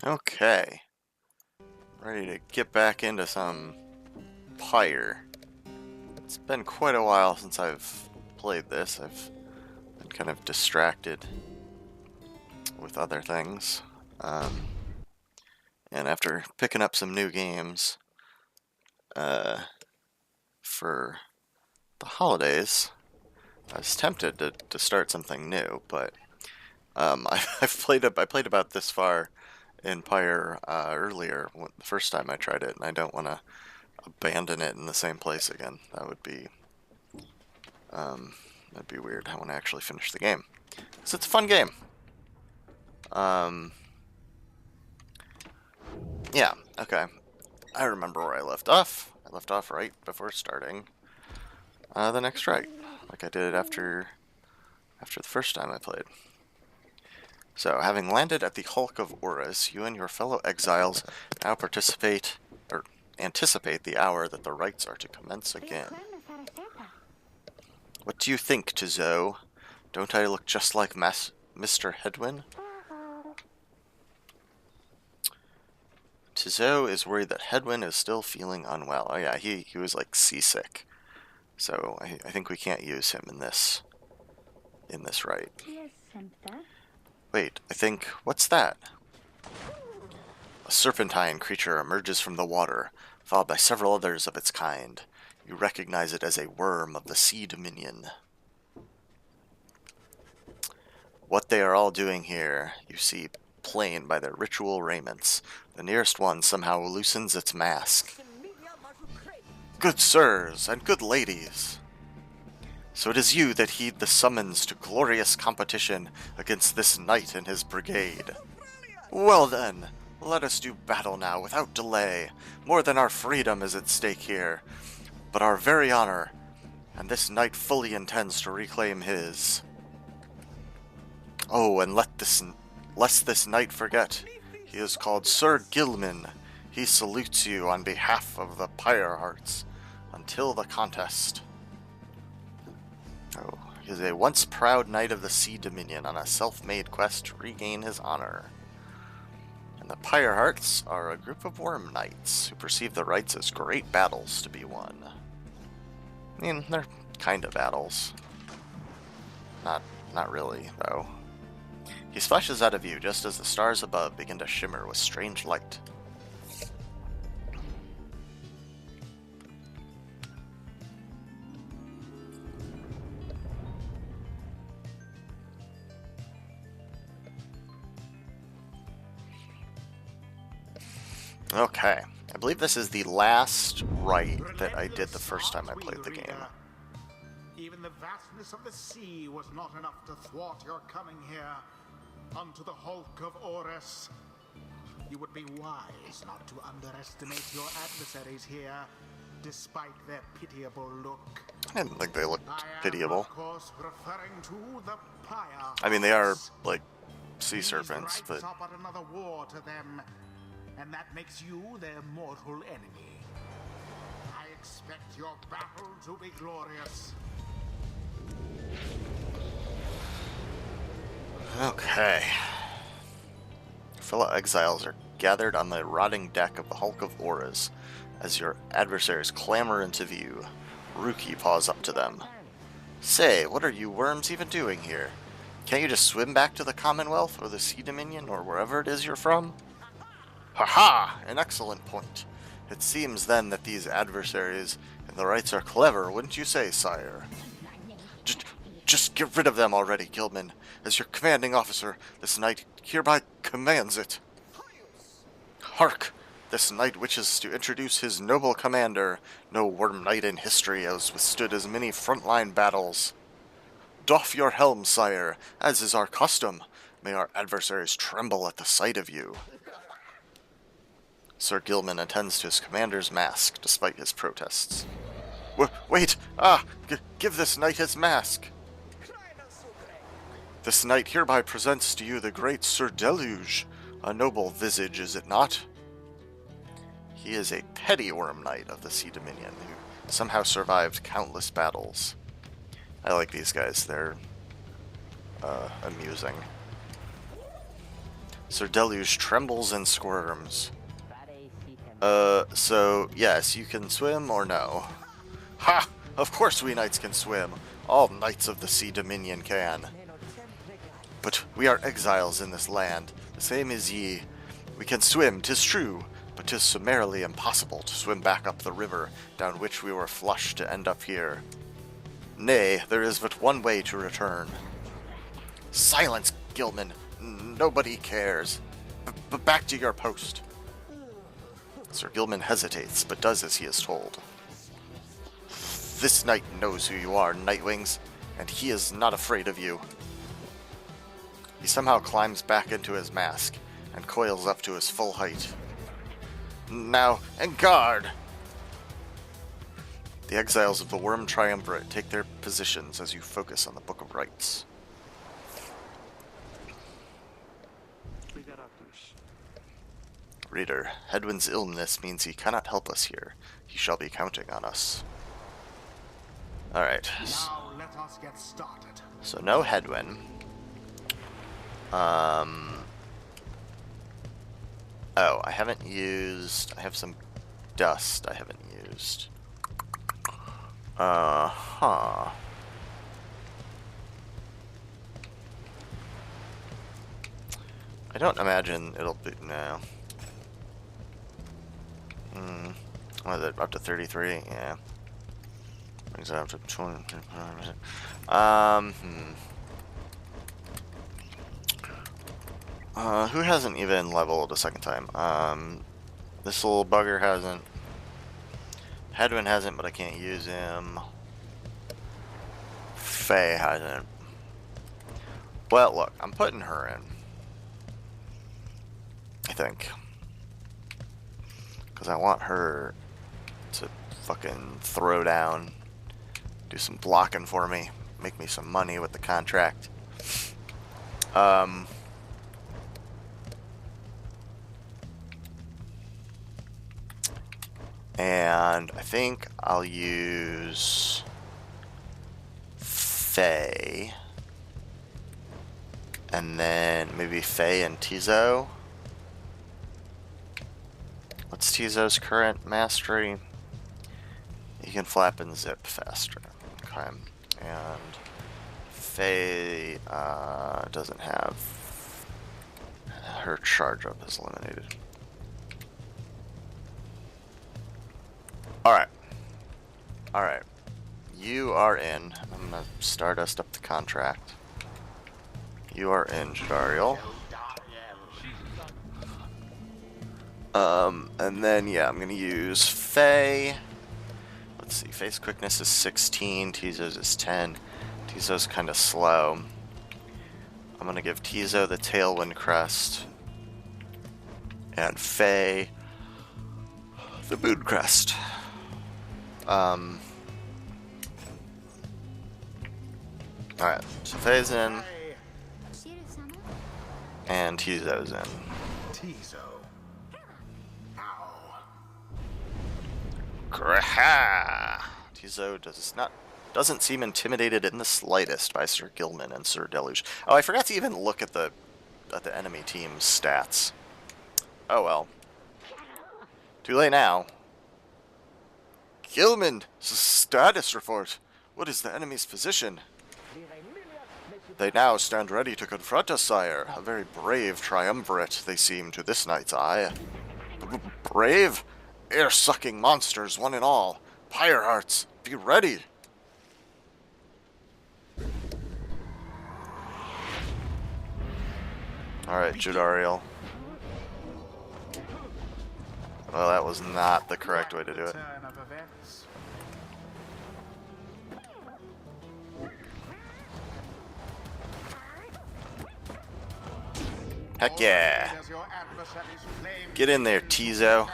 Okay, ready to get back into some Pyre. It's been quite a while since I've played this. I've been kind of distracted with other things. And after picking up some new games for the holidays, I was tempted to start something new, but I played about this far in Pyre earlier, the first time I tried it, and I don't want to abandon it in the same place again. That'd be weird. I want to actually finish the game, because it's a fun game. Yeah, okay. I remember where I left off. I left off right before starting the next right, like I did after the first time I played. So, having landed at the Hulk of Orus, you and your fellow exiles now anticipate the hour that the rites are to commence again. What do you think, Tizo? Don't I look just like Mr. Hedwin? Tizo is worried that Hedwin is still feeling unwell. Oh yeah, he was like seasick. So I think we can't use him in this rite. Wait, what's that? A serpentine creature emerges from the water, followed by several others of its kind. You recognize it as a worm of the Sea Dominion. What they are all doing here, you see plain by their ritual raiments. The nearest one somehow loosens its mask. Good sirs and good ladies, so it is you that heed the summons to glorious competition against this knight and his brigade. Well then, let us do battle now without delay. More than our freedom is at stake here, but our very honor, and this knight fully intends to reclaim his. Oh, and lest this knight forget, he is called Sir Gilman. He salutes you on behalf of the Pyre Hearts until the contest. Oh, he is a once proud knight of the Sea Dominion on a self-made quest to regain his honor. And the Pyre Hearts are a group of worm knights who perceive the rites as great battles to be won. I mean, they're kind of battles. Not really, though. He splashes out of view just as the stars above begin to shimmer with strange light. Okay, I believe this is the last rite that I did the first time I played the game. Even the vastness of the sea was not enough to thwart your coming here unto the Hulk of Orus. You would be wise not to underestimate your adversaries here, despite their pitiable look. I didn't think they looked pitiable. Of course, referring to the Pyre. I mean, they are like sea serpents, but are but another war to them, and that makes you their mortal enemy. I expect your battle to be glorious. okay. Fellow exiles are gathered on the rotting deck of the Hulk of Orus as your adversaries clamber into view. Rookie paws up to them. Say, what are you worms even doing here? Can't you just swim back to the Commonwealth or the Sea Dominion or wherever it is you're from? Ha-ha! An excellent point. It seems then that these adversaries and the rites are clever, wouldn't you say, sire? Just get rid of them already, Gilman. As your commanding officer, this knight hereby commands it. Hark! This knight wishes to introduce his noble commander. No worm knight in history has withstood as many frontline battles. Doff your helm, sire, as is our custom. May our adversaries tremble at the sight of you. Sir Gilman attends to his commander's mask, despite his protests. Wait! Give this knight his mask! This knight hereby presents to you the great Sir Deluge. A noble visage, is it not? He is a petty worm knight of the Sea Dominion who somehow survived countless battles. I like these guys, they're amusing. Sir Deluge trembles and squirms. So, yes, you can swim or no? Ha! Of course we knights can swim. All knights of the Sea Dominion can. But we are exiles in this land, the same as ye. We can swim, 'tis true, but 'tis summarily impossible to swim back up the river down which we were flushed to end up here. Nay, there is but one way to return. Silence, Gilman! Nobody cares. But back to your post. Sir Gilman hesitates, but does as he is told. This knight knows who you are, Nightwings, and he is not afraid of you. He somehow climbs back into his mask and coils up to his full height. Now, en garde! The exiles of the Worm Triumvirate take their positions as you focus on the Book of Rites. Reader, Hedwyn's illness means he cannot help us here. He shall be counting on us. Alright. Now let us get started. So no Hedwyn. Oh, I haven't used... I have some dust I haven't used. I don't imagine it'll be... No. What is it? Up to 33? Yeah. Brings it up to 20. Who hasn't even leveled a second time? This little bugger hasn't. Hedwyn hasn't, but I can't use him. Faye hasn't. Well, look, I'm putting her in. I think. Because I want her to fucking throw down, do some blocking for me, make me some money with the contract. And I think I'll use Faye. And then maybe Faye and Tizo. What's Tizo's current mastery? He can flap and zip faster. Okay. And Faye doesn't have... Her charge up is eliminated. Alright. Alright. You are in. I'm gonna Stardust up the contract. You are in, Jadariel. And then, yeah, I'm gonna use Faye. Let's see, Faye's quickness is 16, Tizo's is 10. Tizo's kinda slow. I'm gonna give Tizo the Tailwind Crest. And Faye the Moon Crest. Alright, so Faye's in. And Tizo's in. Tizo. Now. Graha! Tizo doesn't seem intimidated in the slightest by Sir Gilman and Sir Deluge. Oh, I forgot to even look at the enemy team's stats. Oh well. Too late now. Gilman, status report. What is the enemy's position? They now stand ready to confront us, sire. A very brave triumvirate they seem to this knight's eye. Brave? Air-sucking monsters, one and all. Pyre hearts, be ready. Alright, Jadariel. Well, that was not the correct way to do it. Heck yeah. Get in there, Tizo.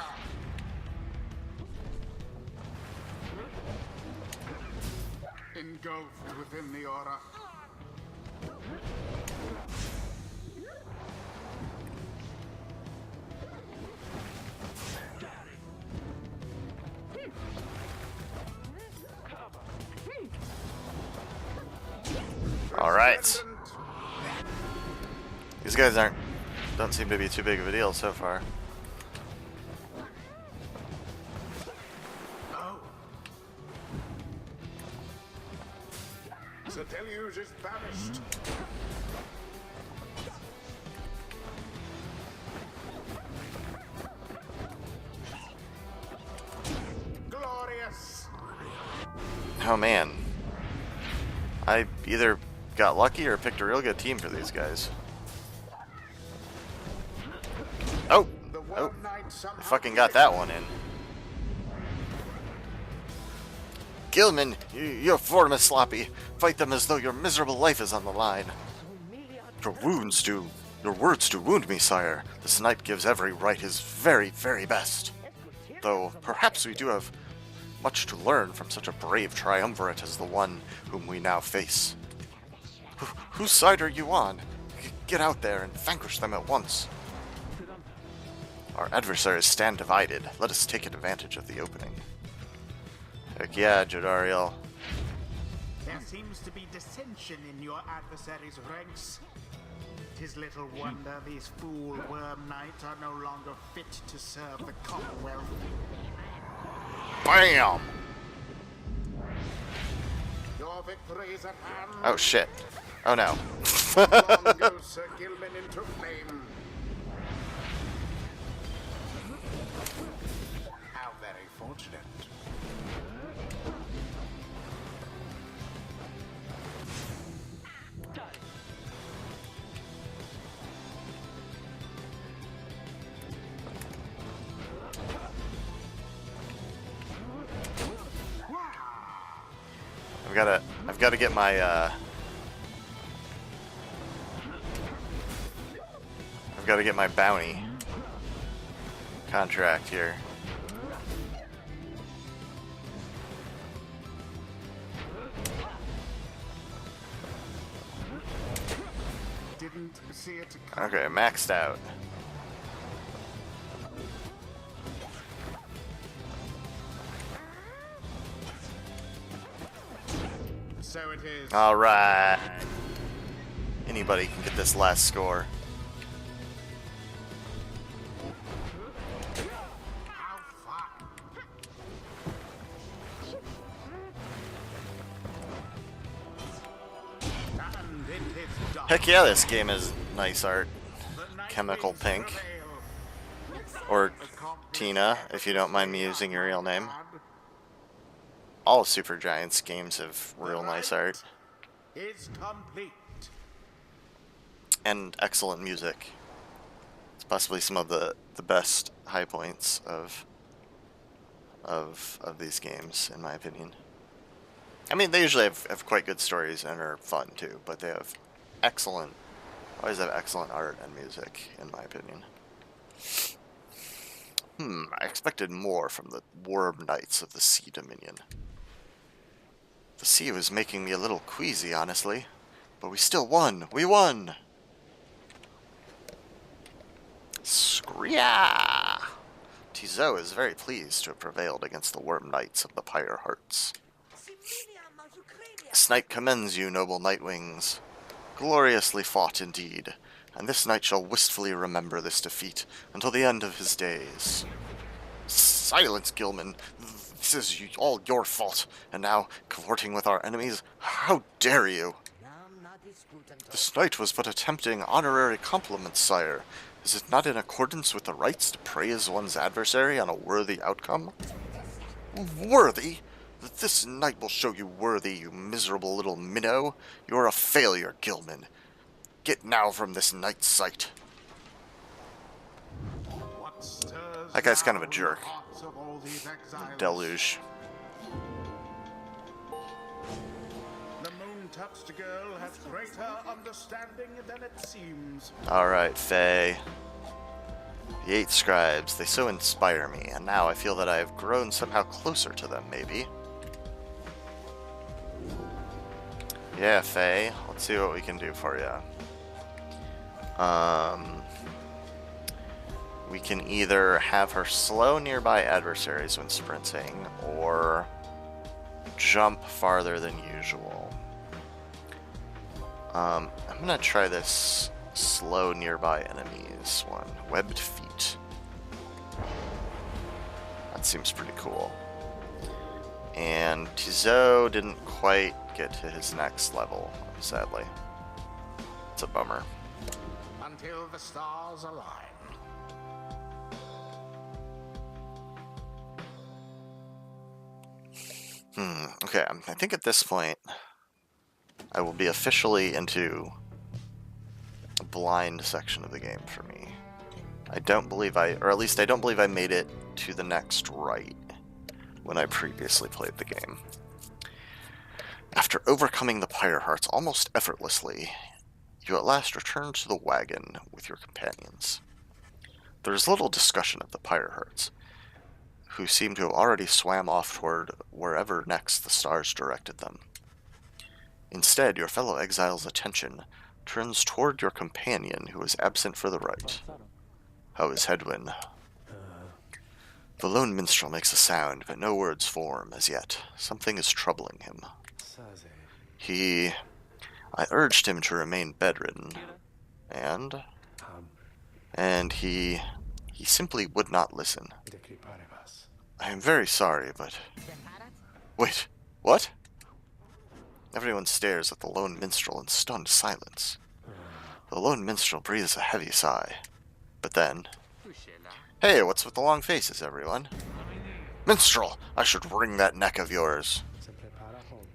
Engulfed within the aura. All right. These guys aren't don't seem to be too big of a deal so far. Oh. The deluge is banished. Glorious. Oh man. I either got lucky or picked a real good team for these guys. Oh! Oh! I fucking got that one in. Gilman, your form is sloppy. Fight them as though your miserable life is on the line. Your words do wound me, sire. This knight gives every right his very, very best. Though, perhaps we do have much to learn from such a brave triumvirate as the one whom we now face. Whose side are you on? Get out there and vanquish them at once. Our adversaries stand divided. Let us take advantage of the opening. Heck yeah, Jodariel. There seems to be dissension in your adversaries' ranks. 'Tis little wonder these fool worm knights are no longer fit to serve the Commonwealth. BAM! Your victory is at hand. Oh shit. Oh no. Long goes Sir Gilman into flame. How very fortunate. I've gotta get my I've gotta get my bounty contract here. Didn't see it come. Okay, maxed out. So it is. Alright. Anybody can get this last score. How far? And it is done. Heck yeah, this game is nice art. The night Chemical winds Pink. prevail. Or Tina, if you don't mind me using your real name. All Supergiant's games have real nice art. Is complete. And excellent music. It's possibly some of the best high points of these games, in my opinion. I mean, they usually have quite good stories and are fun too, but they have always have excellent art and music, in my opinion. I expected more from the Worm Knights of the Sea Dominion. The sea was making me a little queasy, honestly. But we still won! We won! Scria! Tizo is very pleased to have prevailed against the Worm Knights of the Pyre Hearts. This knight commends you, noble Nightwings. Gloriously fought indeed, and this knight shall wistfully remember this defeat until the end of his days. Silence, Gilman! This is all your fault, and now, cavorting with our enemies, how dare you? This knight was but attempting honorary compliments, sire. Is it not in accordance with the rights to praise one's adversary on a worthy outcome? Worthy? This knight will show you worthy, you miserable little minnow. You are a failure, Gilman. Get now from this knight's sight. That guy's kind of a jerk. Deluge. The moon-touched girl has greater understanding than it seems. Alright, Faye. The 8 scribes, they so inspire me, and now I feel that I have grown somehow closer to them, maybe. Yeah, Faye, let's see what we can do for you. We can either have her slow nearby adversaries when sprinting, or jump farther than usual. I'm gonna try this Slow nearby enemies. 1. Webbed feet. That seems pretty cool. And Tizo didn't quite get to his next level, sadly. It's a bummer. Until the stars align. Okay, I think at this point I will be officially into a blind section of the game for me. I don't believe or at least I don't believe I made it to the next right when I previously played the game. After overcoming the Pyre Hearts almost effortlessly, you at last return to the wagon with your companions. There is little discussion of the Pyre Hearts, who seem to have already swam off toward wherever next the stars directed them. Instead, your fellow exile's attention turns toward your companion who is absent for the rite. How is Hedwyn? The lone minstrel makes a sound, but no words form as yet. Something is troubling him. I urged him to remain bedridden, and he simply would not listen. I am very sorry, but... Wait, what? Everyone stares at the lone minstrel in stunned silence. The lone minstrel breathes a heavy sigh. But then... Hey, what's with the long faces, everyone? Minstrel, I should wring that neck of yours.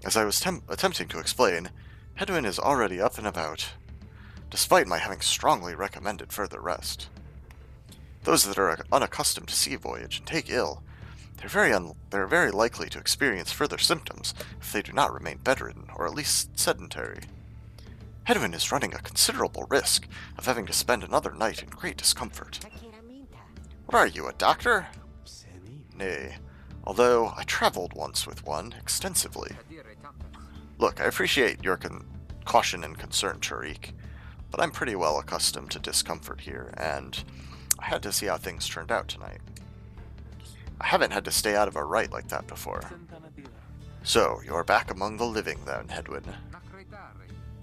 As I was attempting to explain, Hedwyn is already up and about, despite my having strongly recommended further rest. Those that are unaccustomed to sea voyage and take ill, they're very likely to experience further symptoms if they do not remain bedridden, or at least sedentary. Hedwyn is running a considerable risk of having to spend another night in great discomfort. What are you, a doctor? Nay, although I traveled once with one, extensively. Look, I appreciate your caution and concern, Tariq, but I'm pretty well accustomed to discomfort here, and I had to see how things turned out tonight. I haven't had to stay out of a rite like that before. So, you're back among the living then, Hedwyn.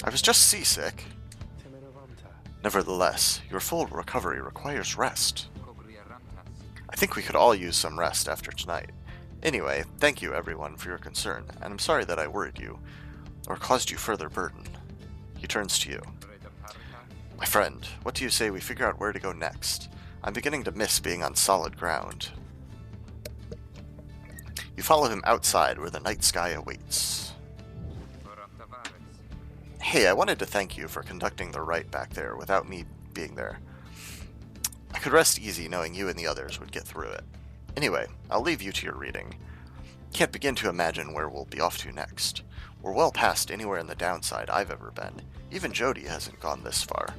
I was just seasick. Nevertheless, your full recovery requires rest. I think we could all use some rest after tonight. Anyway, thank you everyone for your concern, and I'm sorry that I worried you, or caused you further burden. He turns to you. My friend, what do you say we figure out where to go next? I'm beginning to miss being on solid ground. You follow him outside where the night sky awaits. Hey, I wanted to thank you for conducting the rite back there without me being there. I could rest easy knowing you and the others would get through it. Anyway, I'll leave you to your reading. Can't begin to imagine where we'll be off to next. We're well past anywhere in the downside I've ever been. Even Jody hasn't gone this far.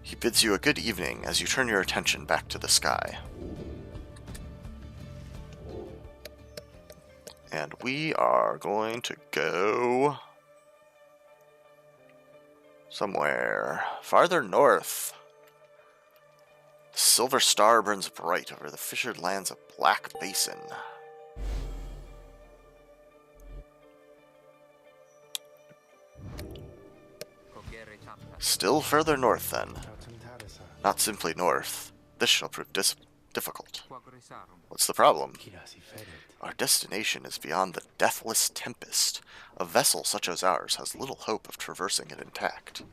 He bids you a good evening as you turn your attention back to the sky. And we are going to go somewhere farther north. The silver star burns bright over the fissured lands of Black Basin. Still further north, then. Not simply north. This shall prove difficult. What's the problem? Our destination is beyond the deathless Tempest. A vessel such as ours has little hope of traversing it intact.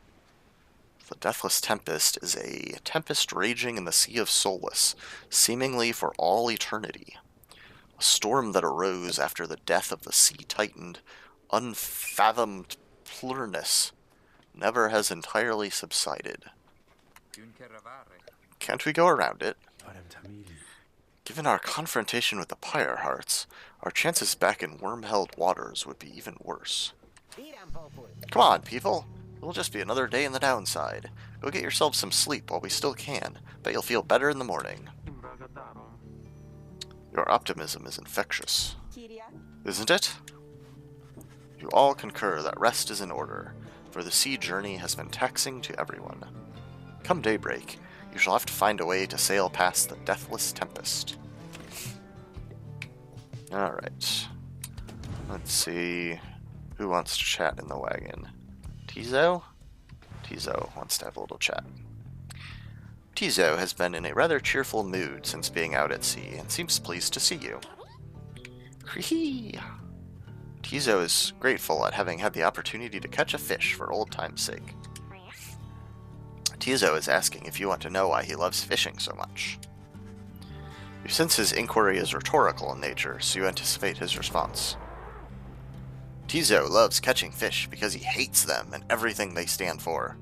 The Deathless Tempest is a tempest raging in the Sea of Solace, seemingly for all eternity. A storm that arose after the death of the sea-titaned, unfathomed Plurnus never has entirely subsided. Can't we go around it? Given our confrontation with the Pyre Hearts, our chances back in worm-held waters would be even worse. Come on, people! It'll just be another day in the downside. Go get yourselves some sleep while we still can. Bet you'll feel better in the morning. Your optimism is infectious. Isn't it? You all concur that rest is in order, for the sea journey has been taxing to everyone. Come daybreak, you shall have to find a way to sail past the Deathless Tempest. Alright. Let's see who wants to chat in the wagon. Tizo? Tizo wants to have a little chat. Tizo has been in a rather cheerful mood since being out at sea and seems pleased to see you. Cree. Tizo is grateful at having had the opportunity to catch a fish for old time's sake. Tizo is asking if you want to know why he loves fishing so much. You sense his inquiry is rhetorical in nature, so you anticipate his response. Tizo loves catching fish because he hates them and everything they stand for.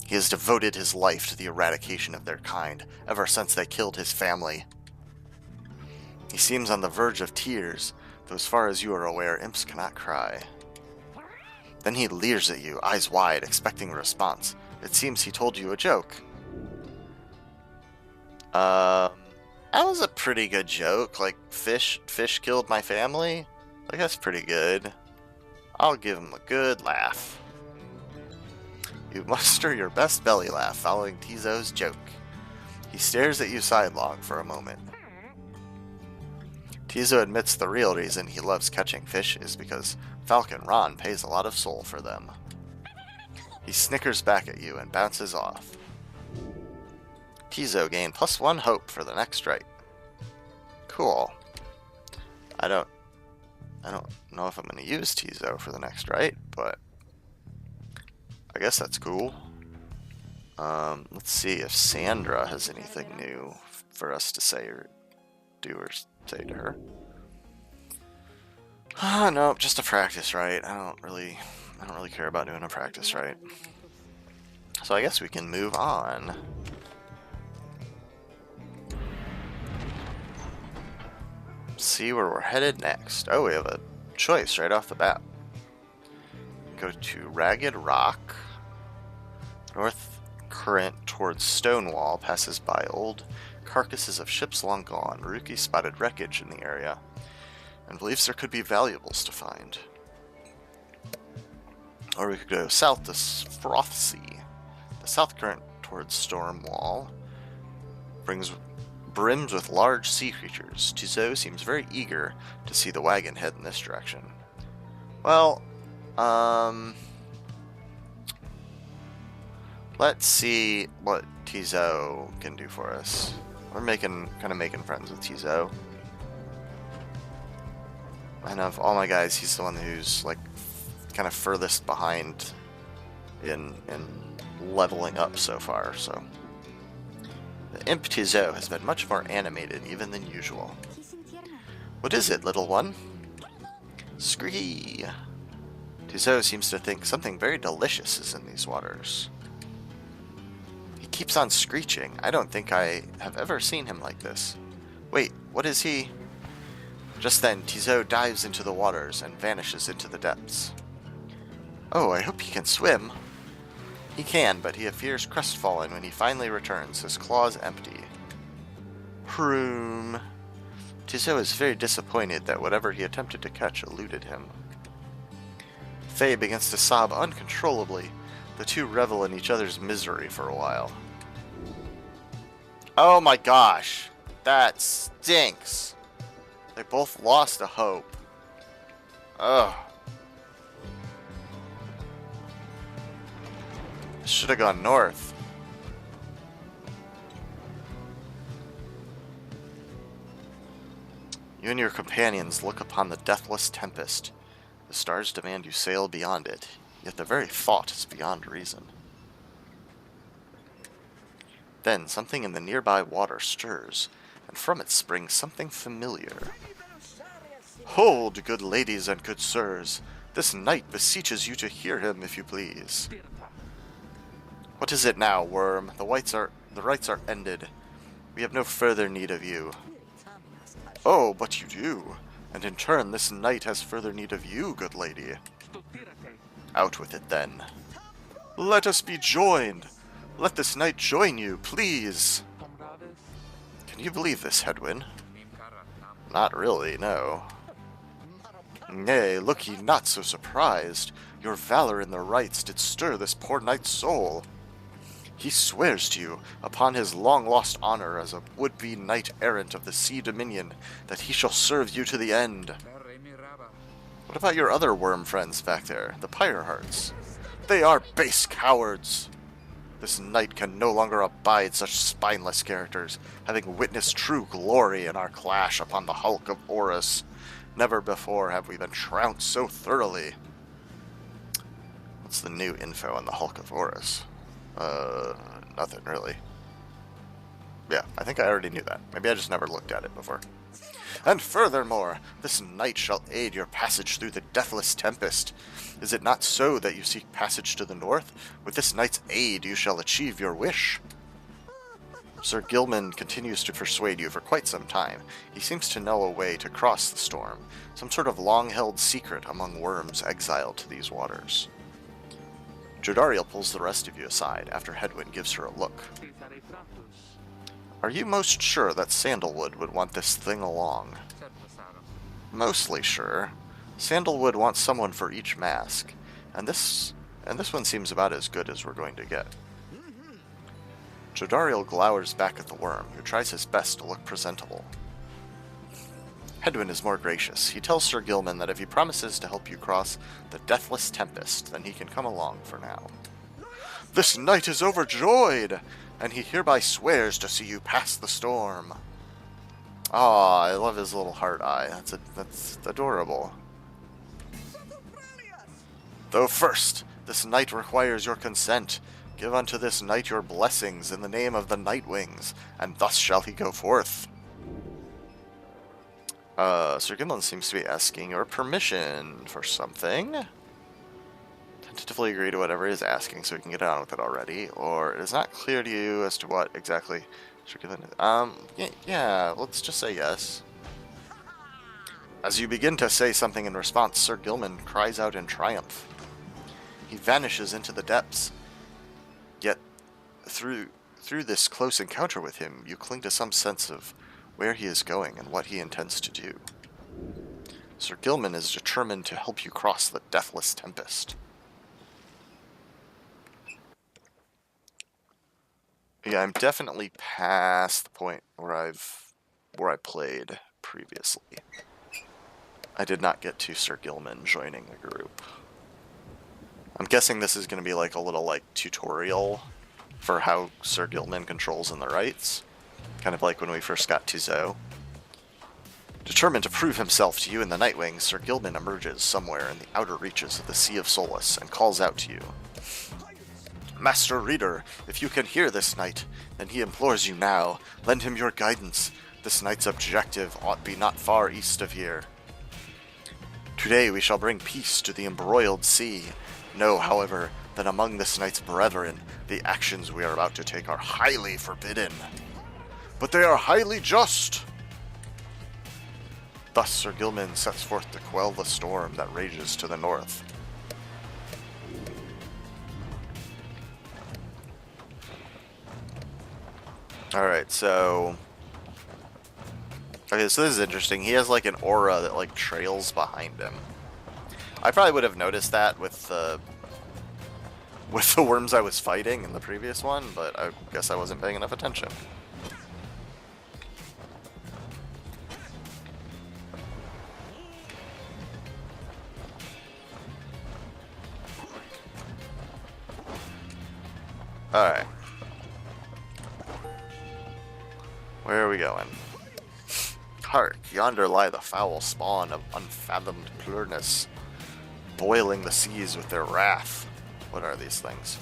He has devoted his life to the eradication of their kind ever since they killed his family. He seems on the verge of tears, though as far as you are aware, imps cannot cry. Then he leers at you, eyes wide, expecting a response. It seems he told you a joke. That was a pretty good joke. Like, fish killed my family? Like, that's pretty good. I'll give him a good laugh. You muster your best belly laugh following Tizo's joke. He stares at you sidelong for a moment. Tizo admits the real reason he loves catching fish is because Falcon Ron pays a lot of soul for them. He snickers back at you and bounces off. Tizo gained +1 hope for the next right. Cool. I don't know if I'm going to use Tizo for the next right, but I guess that's cool. Let's see if Sandra has anything new for us to say or do or say to her. Nope, just a practice right. I don't really care about doing a practice right. So I guess we can move on. See where we're headed next. Oh, we have a choice right off the bat. Go to Ragged Rock. North current towards Stonewall passes by old carcasses of ships long gone. Ruki spotted wreckage in the area and believes there could be valuables to find. Or we could go south to Frothsea. The south current towards Stormwall brims with large sea creatures. Tizo seems very eager to see the wagon head in this direction. Well, let's see what Tizo can do for us. We're kind of making friends with Tizo. And of all my guys, he's the one who's like kind of furthest behind in leveling up so far. So the imp Tizo has been much more animated even than usual. What is it, little one? Scree. Tizo seems to think something very delicious is in these waters. He keeps on screeching. I don't think I have ever seen him like this. Wait, what is he? Just then, Tizo dives into the waters and vanishes into the depths. Oh, I hope he can swim. He can, but he appears crestfallen when he finally returns, his claws empty. Vroom. Tizo is very disappointed that whatever he attempted to catch eluded him. Faye begins to sob uncontrollably. The two revel in each other's misery for a while. Oh my gosh, that stinks. They both lost a hope. Ugh. Should have gone north. You and your companions look upon the deathless tempest. The stars demand you sail beyond it, yet the very thought is beyond reason. Then something in the nearby water stirs, and from it springs something familiar. Hold, good ladies and good sirs. This knight beseeches you to hear him, if you please. What is it now, worm? The rites are ended. We have no further need of you. Oh, but you do. And in turn, this knight has further need of you, good lady. Out with it, then. Let us be joined. Let this knight join you, please. Can you believe this, Hedwyn? Not really, no. Nay, look ye not so surprised. Your valor in the rites did stir this poor knight's soul. He swears to you, upon his long-lost honor as a would-be knight-errant of the Sea Dominion, that he shall serve you to the end. What about your other worm friends back there, the Pyre Hearts? They are base cowards! This knight can no longer abide such spineless characters, having witnessed true glory in our clash upon the hulk of Orus. Never before have we been trounced so thoroughly. What's the new info on the hulk of Orus? Nothing really. Yeah, I think I already knew that. Maybe I just never looked at it before. And furthermore, this knight shall aid your passage through the deathless tempest. Is it not so that you seek passage to the north? With this knight's aid you shall achieve your wish. Sir Gilman continues to persuade you for quite some time. He seems to know a way to cross the storm, some sort of long-held secret among worms exiled to these waters. Jodariel pulls the rest of you aside after Hedwyn gives her a look. Are you most sure that Sandalwood would want this thing along? Mostly sure. Sandalwood wants someone for each mask, and this one seems about as good as we're going to get. Jodariel glowers back at the worm, who tries his best to look presentable. Hedwyn is more gracious. He tells Sir Gilman that if he promises to help you cross the deathless tempest, then he can come along for now. This knight is overjoyed, and he hereby swears to see you pass the storm. Aw, I love his little heart eye. That's adorable. Though first, this knight requires your consent. Give unto this knight your blessings in the name of the Nightwings, and thus shall he go forth. Sir Gimlin seems to be asking your permission for something. Tentatively agree to whatever he is asking so we can get on with it already, or it is not clear to you as to what exactly Sir Gilman is. Yeah, let's just say yes. As you begin to say something in response, Sir Gilman cries out in triumph. He vanishes into the depths. Yet, through this close encounter with him, you cling to some sense of where he is going and what he intends to do. Sir Gilman is determined to help you cross the deathless tempest. Yeah, I'm definitely past the point where I played previously. I did not get to Sir Gilman joining the group. I'm guessing this is going to be like a little tutorial for how Sir Gilman controls in the rights. Kind of like when we first got to Zoe. Determined to prove himself to you in the Nightwing, Sir Gilman emerges somewhere in the outer reaches of the Sea of Solace and calls out to you. Master Reader, if you can hear this knight, then he implores you now, lend him your guidance. This knight's objective ought be not far east of here. Today we shall bring peace to the embroiled sea. Know, however, that among this knight's brethren, the actions we are about to take are highly forbidden. But they are highly just! Thus Sir Gilman sets forth to quell the storm that rages to the north. Alright, so... Okay, so this is interesting. He has an aura that trails behind him. I probably would have noticed that with the worms I was fighting in the previous one, but I guess I wasn't paying enough attention. Alright. Where are we going? Hark, yonder lie the foul spawn of unfathomed plurness, boiling the seas with their wrath. What are these things?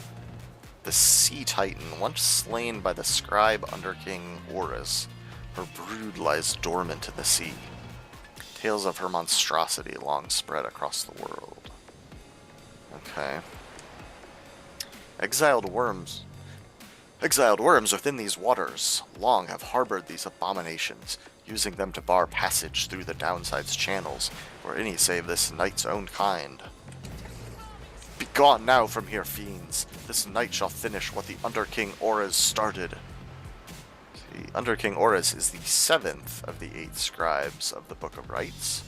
The Sea Titan, once slain by the scribe Underking Orus, her brood lies dormant in the sea. Tales of her monstrosity long spread across the world. Okay. Exiled worms within these waters long have harbored these abominations, using them to bar passage through the downside's channels for any save this knight's own kind. Begone now from here, fiends! This night shall finish what the Underking Orus started. The Underking Orus is the 7th of the 8 scribes of the Book of Rites,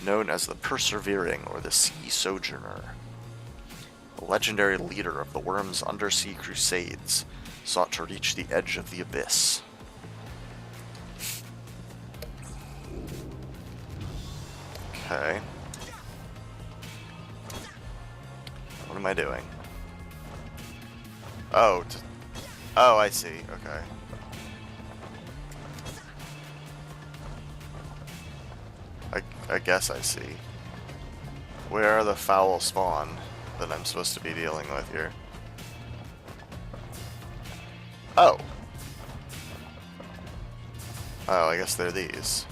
known as the Persevering or the Sea Sojourner. The legendary leader of the Worm's undersea crusades sought to reach the edge of the abyss. Okay. What am I doing? Oh, oh, I see. Okay. I guess I see. Where are the foul spawn that I'm supposed to be dealing with here? Oh. Oh, I guess they're these.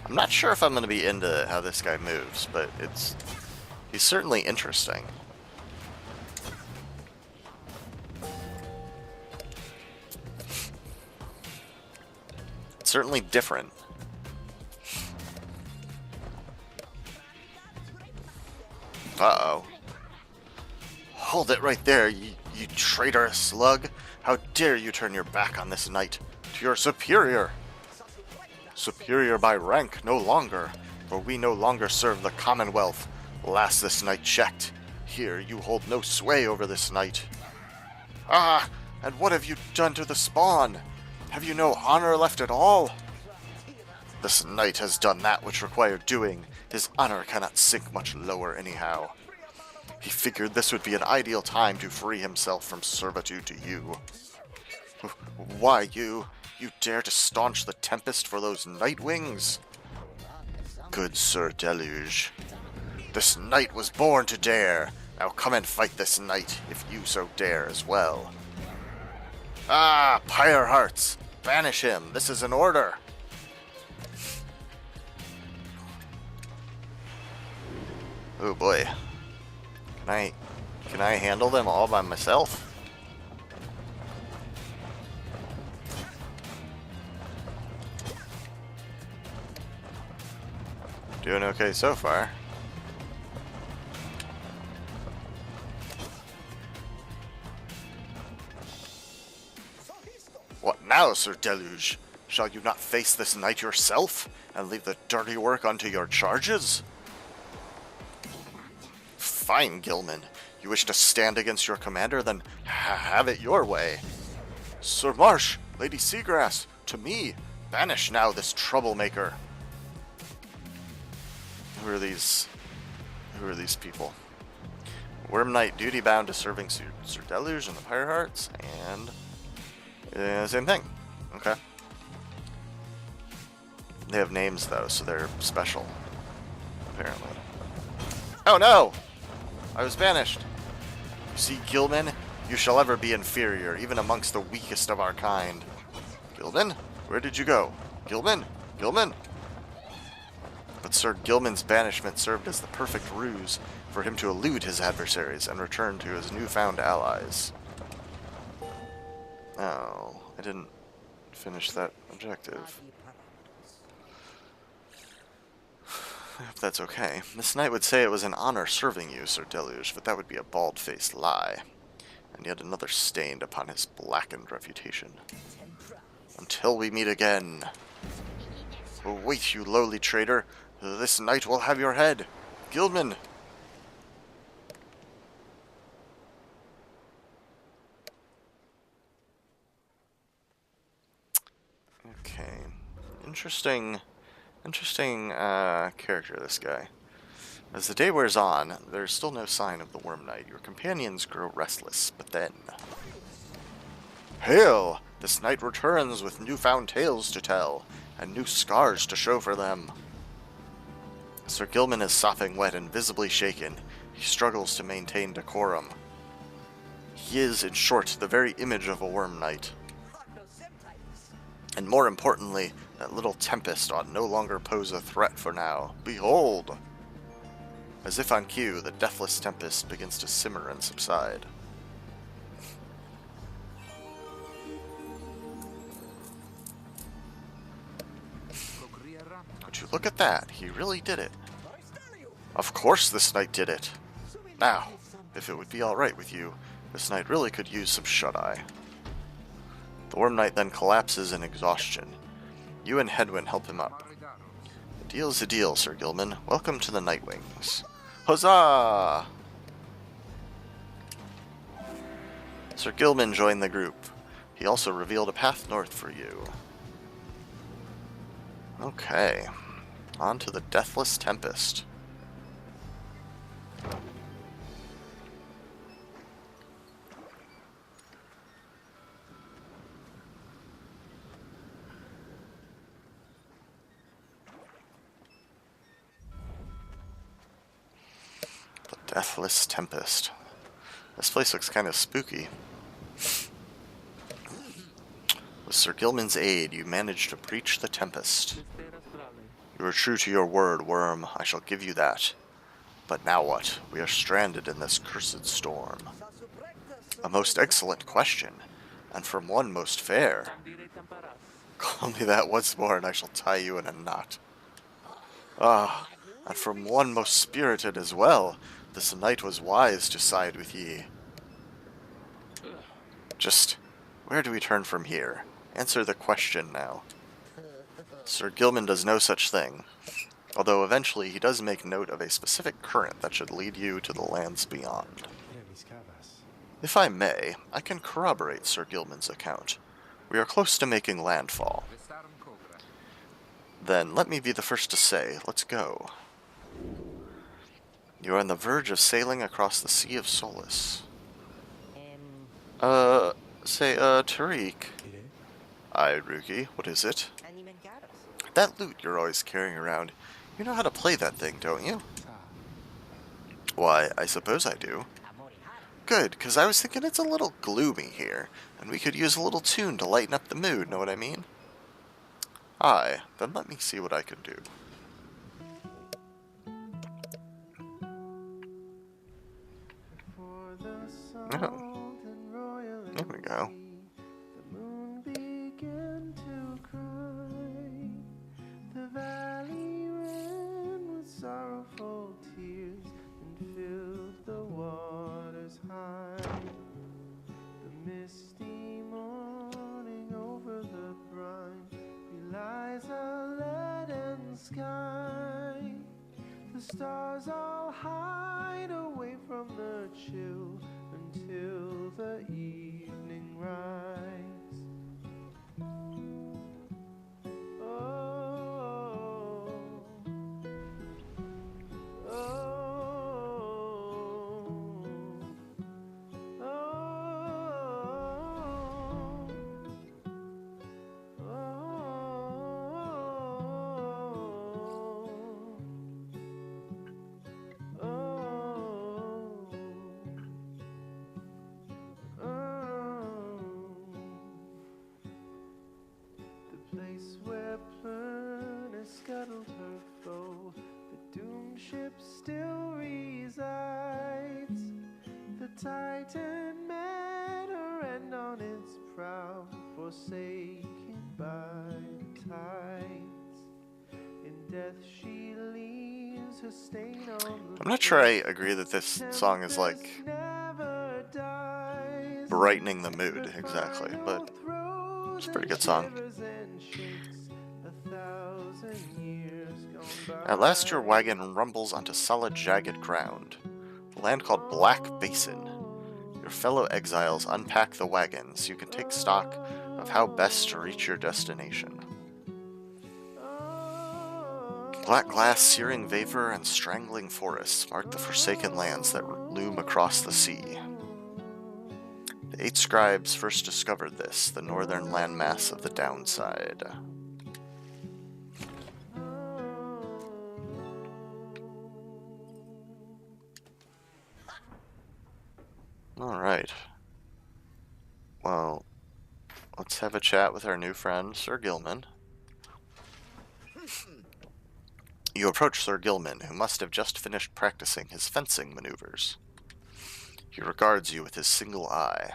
I'm not sure if I'm going to be into how this guy moves, but he's certainly interesting. It's certainly different. Uh-oh. Hold it right there, you traitorous slug. How dare you turn your back on this knight, to your superior. Superior by rank no longer, for we no longer serve the Commonwealth. Last this knight checked. Here you hold no sway over this knight. Ah, and what have you done to the spawn? Have you no honor left at all? This knight has done that which required doing. His honor cannot sink much lower anyhow. He figured this would be an ideal time to free himself from servitude to you. Why you? You dare to staunch the Tempest for those Night Wings? Good Sir Deluge. This knight was born to dare. Now come and fight this knight, if you so dare as well. Ah, Pyre Hearts! Banish him! This is an order! Oh boy. Can I handle them all by myself? Doing okay so far. What now, Sir Deluge? Shall you not face this knight yourself, and leave the dirty work unto your charges? Fine, Gilman. You wish to stand against your commander, then have it your way. Sir Marsh, Lady Seagrass, to me, banish now this troublemaker. Who are these people? Worm Knight, duty bound to serving Sir Deluge and the Pyre Hearts, and same thing. Okay. They have names though, so they're special. Apparently. Oh no! I was banished. You see, Gilman, you shall ever be inferior, even amongst the weakest of our kind. Gilman? Where did you go? Gilman? Gilman? But Sir Gilman's banishment served as the perfect ruse for him to elude his adversaries and return to his newfound allies. Oh, I didn't finish that objective. I hope that's okay. This knight would say it was an honor serving you, Sir Deluge, but that would be a bald-faced lie, and yet another stained upon his blackened reputation. Until we meet again. Wait, you lowly traitor. This knight will have your head. Gilman! Okay. Interesting character, this guy. As the day wears on, there's still no sign of the Worm Knight. Your companions grow restless, but then... Hail! This knight returns with newfound tales to tell, and new scars to show for them. Sir Gilman is sopping wet and visibly shaken. He struggles to maintain decorum. He is, in short, the very image of a Worm Knight. And more importantly, that little Tempest ought no longer pose a threat for now. Behold! As if on cue, the deathless Tempest begins to simmer and subside. Would you look at that? He really did it. Of course this knight did it. Now, if it would be alright with you, this knight really could use some shut-eye. The Worm Knight then collapses in exhaustion. You and Hedwyn help him up. A deal's a deal, Sir Gilman. Welcome to the Night Wings. Huzzah! Sir Gilman joined the group. He also revealed a path north for you. Okay. On to the Deathless Tempest. The Deathless Tempest. This place looks kind of spooky. With Sir Gilman's aid, you managed to breach the Tempest. You were true to your word, Worm. I shall give you that. But now what? We are stranded in this cursed storm. A most excellent question, and from one most fair. Call me that once more, and I shall tie you in a knot. Ah, and from one most spirited as well. This knight was wise to side with ye. Just, where do we turn from here? Answer the question now. Sir Gilman does no such thing, although eventually he does make note of a specific current that should lead you to the lands beyond. If I may, I can corroborate Sir Gilman's account. We are close to making landfall. Then let me be the first to say, let's go. You are on the verge of sailing across the Sea of Solace. Tariq. Aye, Ruki, what is it? That lute you're always carrying around, you know how to play that thing, don't you? Why, I suppose I do. Good, 'cause I was thinking it's a little gloomy here, and we could use a little tune to lighten up the mood, know what I mean? Aye, then let me see what I can do. Oh, there we go. The moon began to cry. The valley ran with sorrowful tears and filled the waters high. The misty morning over the brine belies a leaden sky. The stars all hide away from the chill until the evening rise. Oh, oh, place where Pyre scuttled her foe, the doomed ship still resides. The Titan met her end on its prow, forsaken by the tides. In death she leaves her stain on the I'm not sure I agree that this song is like brightening the mood exactly, but it's a pretty good song. At last your wagon rumbles onto solid, jagged ground, a land called Black Basin. Your fellow exiles unpack the wagon so you can take stock of how best to reach your destination. Black glass, searing vapor, and strangling forests mark the forsaken lands that loom across the sea. The 8 scribes first discovered this, the northern landmass of the downside. Alright. Well, let's have a chat with our new friend, Sir Gilman. You approach Sir Gilman, who must have just finished practicing his fencing maneuvers. He regards you with his single eye.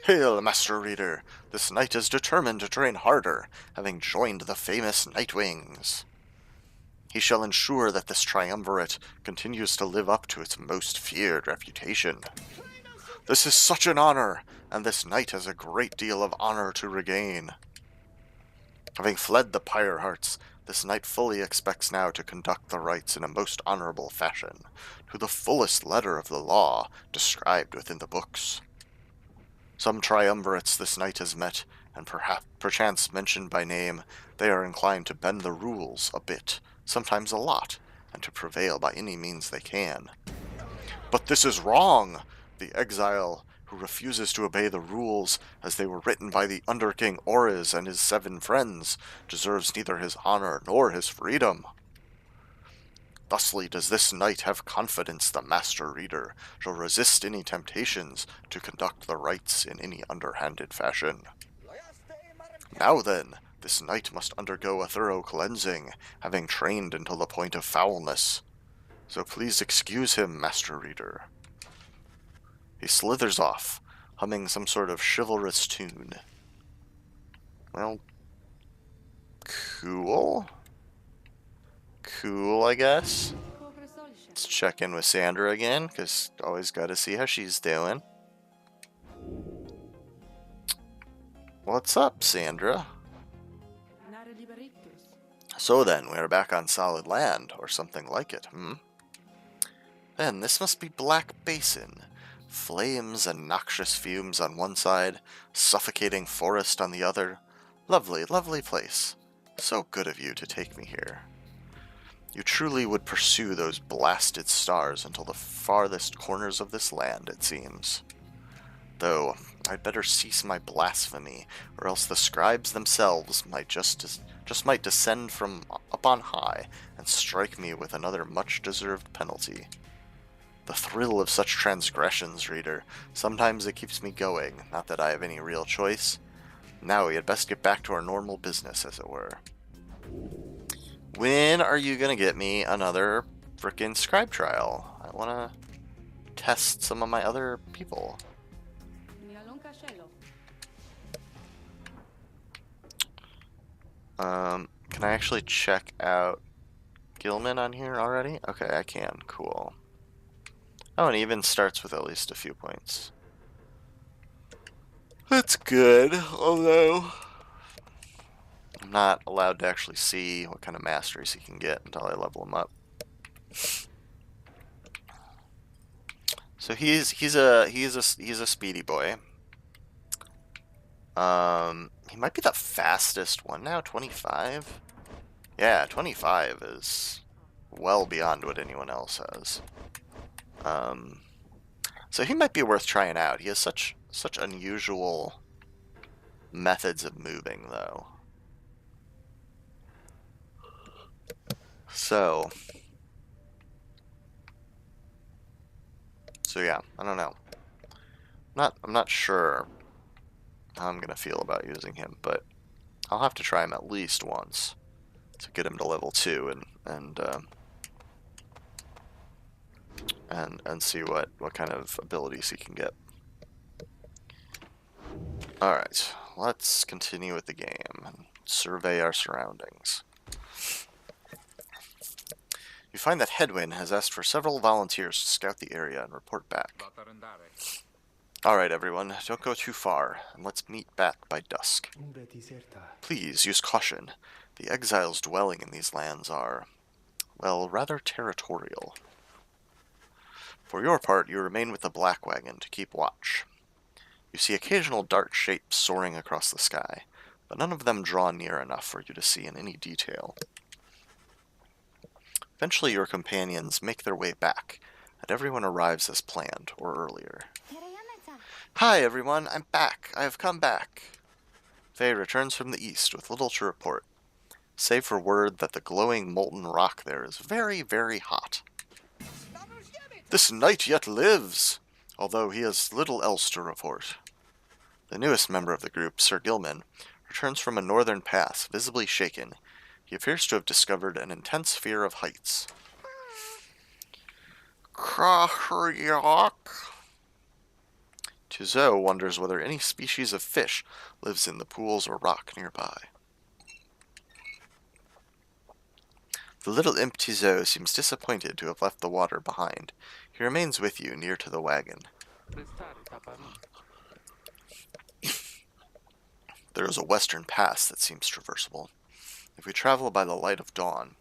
Hail, Master Reader! This knight is determined to train harder, having joined the famous Nightwings. He shall ensure that this triumvirate continues to live up to its most feared reputation. This is such an honor, and this knight has a great deal of honor to regain. Having fled the Pyre hearts, this knight fully expects now to conduct the rites in a most honorable fashion, to the fullest letter of the law described within the books. Some triumvirates this night has met, and perchance mentioned by name, they are inclined to bend the rules a bit, sometimes a lot, and to prevail by any means they can. But this is wrong! The exile who refuses to obey the rules as they were written by the Under King Orys and his 7 friends deserves neither his honor nor his freedom. Thusly does this knight have confidence the master reader shall resist any temptations to conduct the rites in any underhanded fashion. Now then, this knight must undergo a thorough cleansing, having trained until the point of foulness. So please excuse him, master reader. He slithers off, humming some sort of chivalrous tune. Well, cool. Cool, I guess. Let's check in with Sandra again, because always got to see how she's doing. What's up, Sandra? So then, we are back on solid land, or something like it, Then, this must be Black Basin. Flames and noxious fumes on one side, suffocating forest on the other. Lovely, lovely place. So good of you to take me here. You truly would pursue those blasted stars until the farthest corners of this land, it seems. Though, I'd better cease my blasphemy, or else the scribes themselves might might descend from up on high and strike me with another much-deserved penalty. The thrill of such transgressions, reader, sometimes it keeps me going, not that I have any real choice. Now we had best get back to our normal business, as it were. When are you gonna get me another frickin' scribe trial? I wanna test some of my other people. Can I actually check out Gilman on here already? Okay, I can. Cool. Oh, and it even starts with at least a few points. That's good, although I'm not allowed to actually see what kind of masteries he can get until I level him up. So he's a speedy boy. He might be the fastest one now, 25. Yeah, 25 is well beyond what anyone else has. So he might be worth trying out. He has such unusual methods of moving, though. So yeah, I don't know. I'm not sure how I'm gonna feel about using him, but I'll have to try him at least once to get him to level 2 and see what kind of abilities he can get. Alright, let's continue with the game and survey our surroundings. You find that Hedwyn has asked for several volunteers to scout the area and report back. Alright everyone, don't go too far, and let's meet back by dusk. Please use caution. The exiles dwelling in these lands are, well, rather territorial. For your part, you remain with the Black Wagon to keep watch. You see occasional dark shapes soaring across the sky, but none of them draw near enough for you to see in any detail. Eventually your companions make their way back, and everyone arrives as planned, or earlier. Hi everyone, I'm back. I have come back. Faye returns from the east with little to report, save for word that the glowing molten rock there is very, very hot. This knight yet lives, although he has little else to report. The newest member of the group, Sir Gilman, returns from a northern pass, visibly shaken. He appears to have discovered an intense fear of heights. Krahryok. Tuzo wonders whether any species of fish lives in the pools or rock nearby. The little imp Tuzo seems disappointed to have left the water behind. He remains with you, near to the wagon. There is a western pass that seems traversable. If we travel by the light of dawn,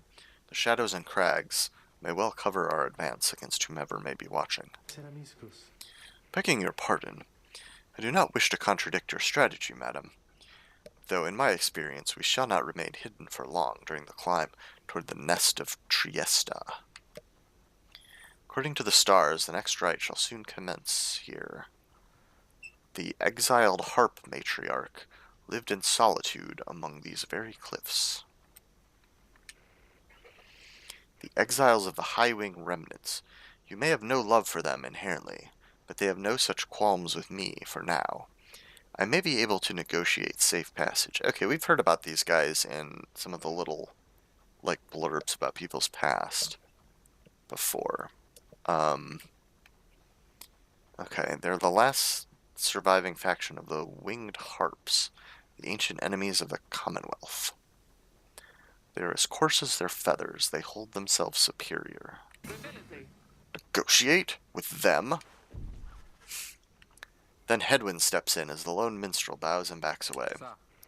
the shadows and crags may well cover our advance against whomever may be watching. Begging your pardon, I do not wish to contradict your strategy, madam, though in my experience we shall not remain hidden for long during the climb toward the nest of Triesta. According to the stars, the next rite shall soon commence here. The exiled harp matriarch lived in solitude among these very cliffs. The exiles of the high-wing remnants. You may have no love for them inherently, but they have no such qualms with me for now. I may be able to negotiate safe passage. Okay, we've heard about these guys in some of the little, like, blurbs about people's past before. Okay, they're the last surviving faction of the Winged Harps, the ancient enemies of the Commonwealth. They are as coarse as their feathers. They hold themselves superior. Negotiate with them? Then Hedwyn steps in as the lone minstrel bows and backs away.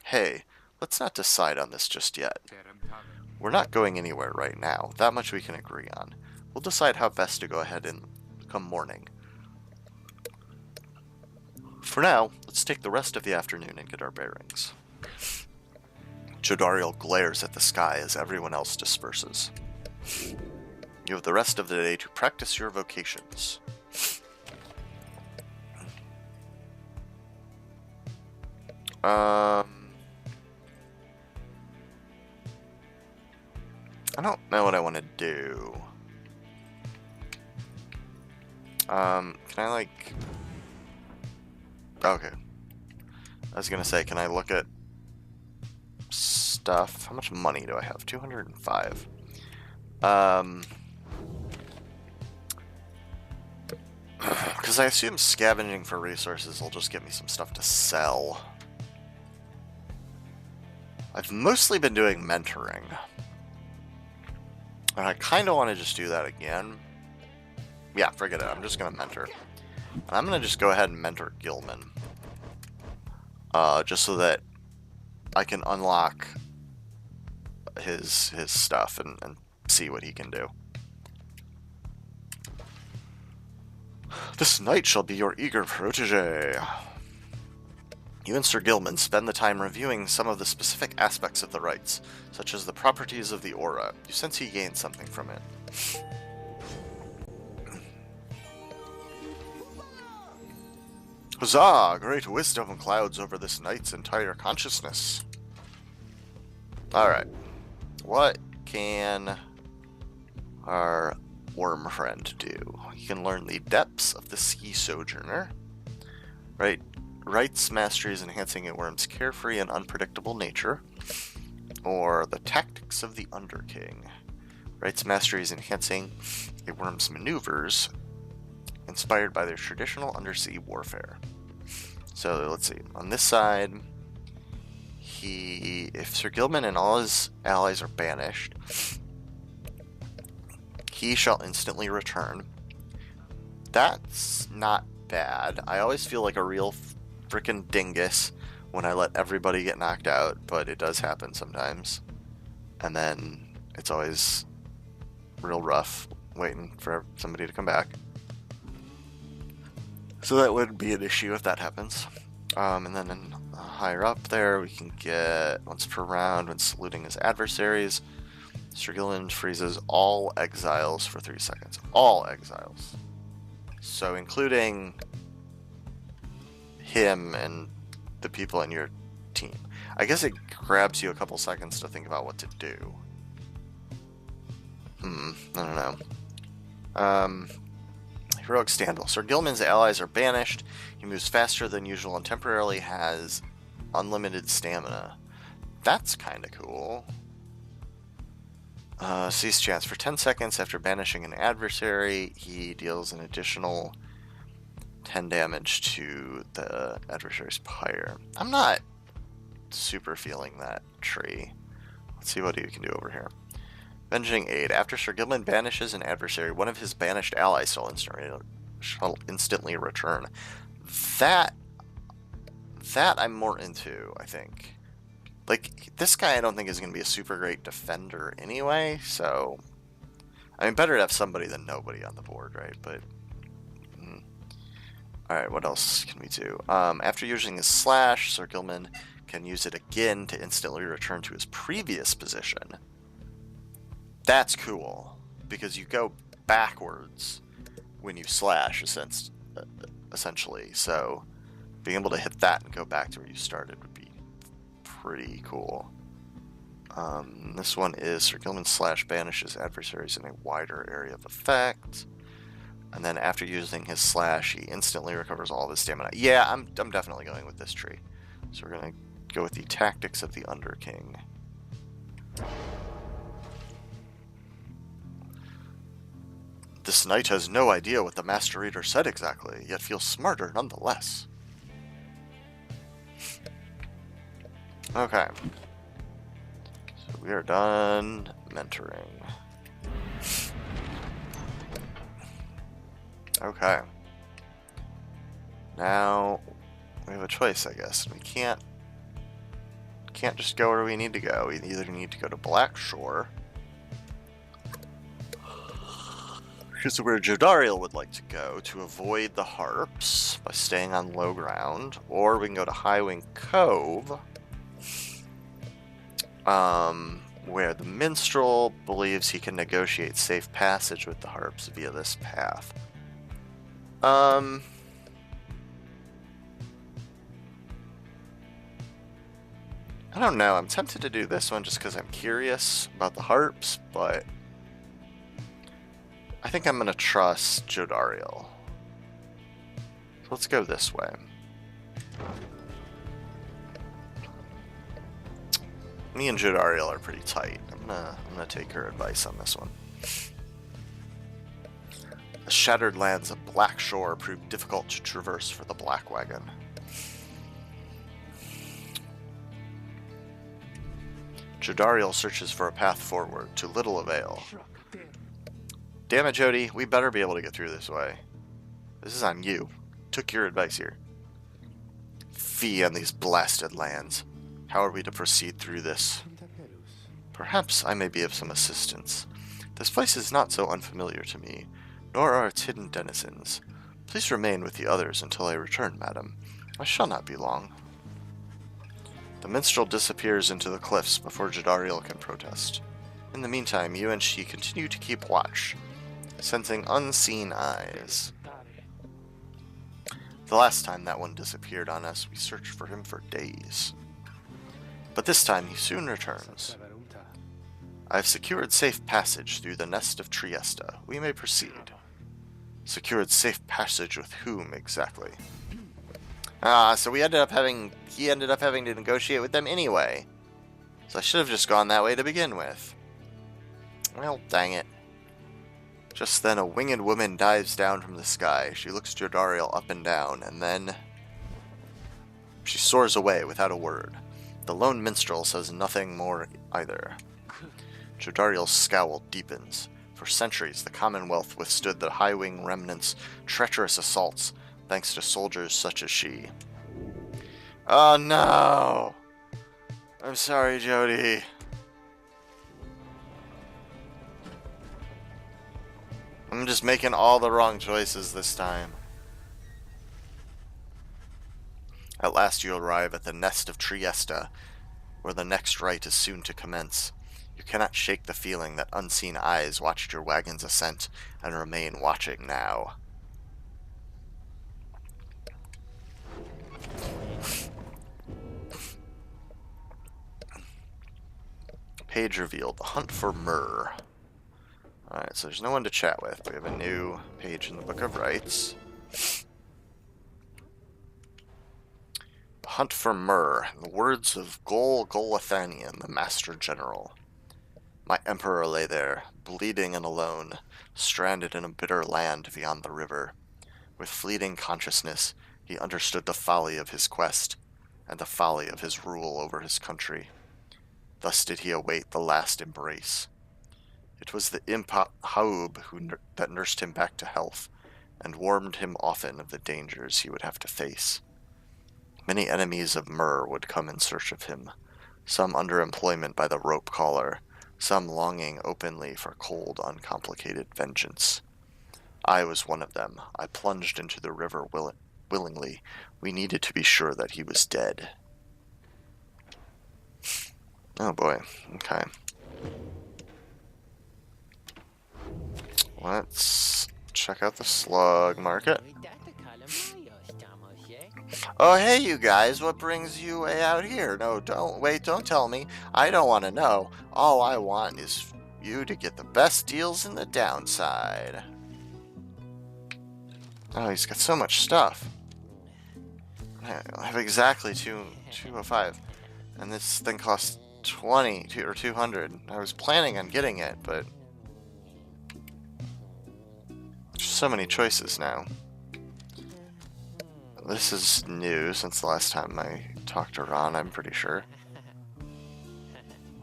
Hey, let's not decide on this just yet. We're not going anywhere right now. That much we can agree on. We'll decide how best to go ahead and come morning. For now, let's take the rest of the afternoon and get our bearings. Jodariel glares at the sky as everyone else disperses. You have the rest of the day to practice your vocations. I don't know what I want to do. Can I, like... Okay. I was gonna say, can I look at stuff? How much money do I have? 205. Because I assume scavenging for resources will just get me some stuff to sell. I've mostly been doing mentoring. And I kind of want to just do that again. Yeah, forget it. I'm just going to mentor. And I'm going to just go ahead and mentor Gilman. Just so that I can unlock his stuff and see what he can do. This knight shall be your eager protege. You and Sir Gilman spend the time reviewing some of the specific aspects of the rites, such as the properties of the aura. You sense he gained something from it. Huzzah! Great wisdom clouds over this knight's entire consciousness. Alright. What can our worm friend do? He can learn the depths of the sea sojourner. Right. Rites mastery is enhancing a worm's carefree and unpredictable nature. Or the tactics of the Underking. Rites mastery is enhancing a worm's maneuvers inspired by their traditional undersea warfare. So let's see. On this side, if Sir Gilman and all his allies are banished, he shall instantly return. That's not bad. I always feel like a real frickin' dingus when I let everybody get knocked out, but it does happen sometimes. And then it's always real rough waiting for somebody to come back. So that would be an issue if that happens. And then higher up there, we can get once per round when saluting his adversaries. Sir Gilman freezes all exiles for 3 seconds. All exiles. So including him and the people in your team. I guess it grabs you a couple seconds to think about what to do. I don't know. Heroic Standal. Sir Gilman's allies are banished. He moves faster than usual and temporarily has unlimited stamina. That's kind of cool. Cease chance. For 10 seconds after banishing an adversary, he deals an additional 10 damage to the adversary's pyre. I'm not super feeling that tree. Let's see what he can do over here. Avenging Aid. After Sir Gilman banishes an adversary, one of his banished allies shall instantly return. That I'm more into, I think. Like, this guy I don't think is going to be a super great defender anyway, so... I mean, better to have somebody than nobody on the board, right? But... Alright, what else can we do? After using his slash, Sir Gilman can use it again to instantly return to his previous position. That's cool, because you go backwards when you slash, essentially. So being able to hit that and go back to where you started would be pretty cool. This one is Sir Gilman's slash banishes adversaries in a wider area of effect. And then after using his slash, he instantly recovers all of his stamina. Yeah, I'm definitely going with this tree. So we're going to go with the Tactics of the Underking. This knight has no idea what the Master Reader said exactly, yet feels smarter nonetheless. Okay. So we are done mentoring. Okay. Now we have a choice, I guess. We can't just go where we need to go. We either need to go to Blackshore, which is where Jodariel would like to go to avoid the harps by staying on low ground, or we can go to Highwing Cove, where the minstrel believes he can negotiate safe passage with the harps via this path. I don't know. I'm tempted to do this one just because I'm curious about the harps, but I think I'm going to trust Jodariel. So let's go this way. Me and Jodariel are pretty tight. I'm gonna take her advice on this one. The shattered lands of Blackshore proved difficult to traverse for the Black Wagon. Jodariel searches for a path forward, to little avail. Damn it, Jody, we better be able to get through this way. This is on you. Took your advice here. Fee on these blasted lands. How are we to proceed through this? Perhaps I may be of some assistance. This place is not so unfamiliar to me, nor are its hidden denizens. Please remain with the others until I return, madam. I shall not be long. The minstrel disappears into the cliffs before Jodariel can protest. In the meantime, you and she continue to keep watch, sensing unseen eyes. The last time that one disappeared on us, we searched for him for days. But this time he soon returns. I have secured safe passage through the nest of Trieste. We may proceed. Secured safe passage with whom exactly? So he ended up having to negotiate with them anyway. So I should have just gone that way to begin with. Well, dang it. Just then a winged woman dives down from the sky. She looks Jodariel up and down, and then she soars away without a word. The lone minstrel says nothing more either. Jodariel's scowl deepens. For centuries, the Commonwealth withstood the High-Wing remnants' treacherous assaults, thanks to soldiers such as she. Oh no! I'm sorry, Jody. I'm just making all the wrong choices this time. At last you arrive at the nest of Trieste, where the next rite is soon to commence. You cannot shake the feeling that unseen eyes watched your wagon's ascent and remain watching now. Page revealed. The hunt for myrrh. Alright, so there's no one to chat with. We have a new page in the Book of Rites. The hunt for myrrh. In the words of Golathanian, the Master General. My emperor lay there, bleeding and alone, stranded in a bitter land beyond the river. With fleeting consciousness, he understood the folly of his quest, and the folly of his rule over his country. Thus did he await the last embrace. It was the imp Haub that nursed him back to health, and warned him often of the dangers he would have to face. Many enemies of Myrrh would come in search of him, some under employment by the rope collar, some longing openly for cold, uncomplicated vengeance. I was one of them. I plunged into the river willingly. We needed to be sure that he was dead. Oh boy. Okay. Let's check out the slug market. Oh, hey, you guys, what brings you way out here? No, don't tell me. I don't want to know. All I want is you to get the best deals in the downside. Oh, he's got so much stuff. I have exactly 205. And this thing costs 20 or 200. I was planning on getting it, but there's so many choices now. This is new since the last time I talked to Ron, I'm pretty sure.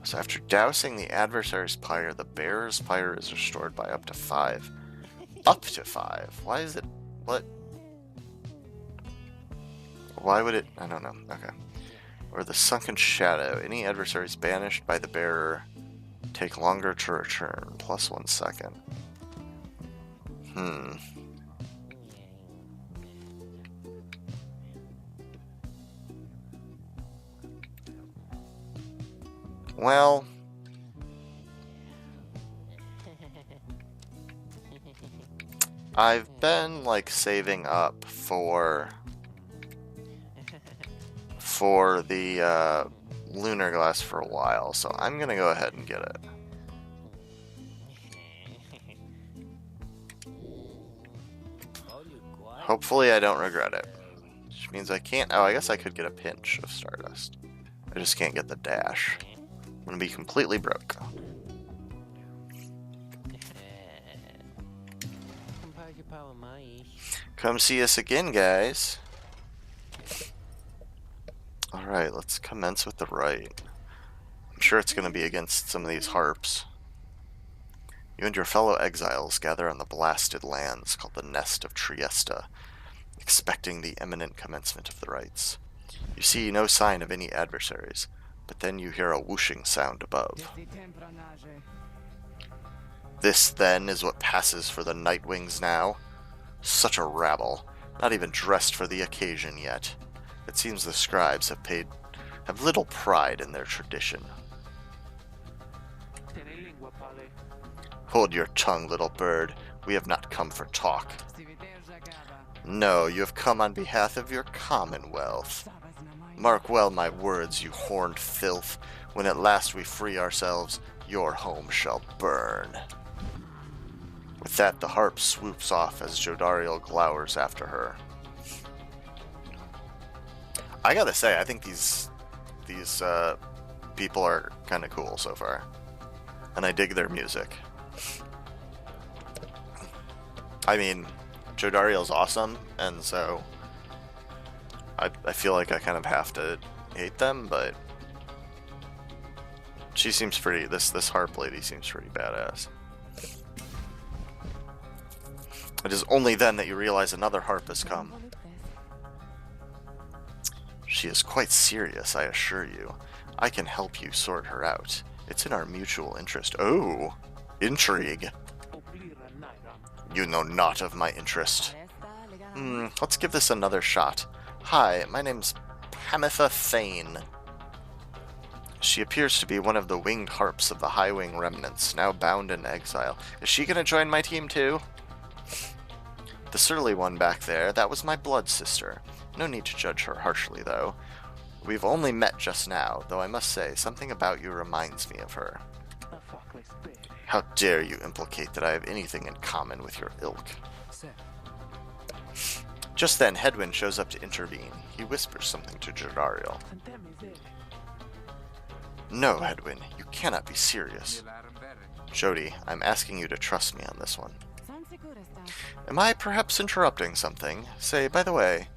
So after dousing the adversary's pyre, the bearer's pyre is restored by up to 5. Up to 5? Why is it... what? Why would it... I don't know. Okay. Or the sunken shadow. Any adversaries banished by the bearer take longer to return. Plus 1 second. Well, I've been like saving up for the lunar glass for a while, so I'm gonna go ahead and get it. Hopefully I don't regret it. Which means I can't... oh, I guess I could get a pinch of Stardust. I just can't get the dash. I'm gonna be completely broke. Come see us again, guys. Alright, let's commence with the right. I'm sure it's gonna be against some of these harps. You and your fellow exiles gather on the blasted lands called the Nest of Triesta, expecting the imminent commencement of the rites. You see no sign of any adversaries, but then you hear a whooshing sound above. This, then, is what passes for the Nightwings now? Such a rabble, not even dressed for the occasion yet. It seems the scribes have little pride in their tradition. Hold your tongue, little bird. We have not come for talk. No, you have come on behalf of your commonwealth. Mark well my words, you horned filth. When at last we free ourselves, your home shall burn. With that, the harp swoops off as Jodariel glowers after her. I gotta say, I think these people are kind of cool so far. And I dig their music. I mean, Jodariel's awesome, and so I feel like I kind of have to hate them, but she seems pretty, this harp lady seems pretty badass. It is only then that you realize another harp has come. She is quite serious, I assure you. I can help you sort her out. It's in our mutual interest. Oh, intrigue. You know naught of my interest. Let's give this another shot. Hi, my name's Pamitha Thane. She appears to be one of the winged harps of the High Wing remnants, now bound in exile. Is she gonna join my team too? The surly one back there, that was my blood sister. No need to judge her harshly, though. We've only met just now, though I must say, something about you reminds me of her. How dare you implicate that I have anything in common with your ilk? Just then, Hedwyn shows up to intervene. He whispers something to Jodariel. No, Hedwyn, you cannot be serious. Jody, I'm asking you to trust me on this one. Am I perhaps interrupting something? Say, by the way,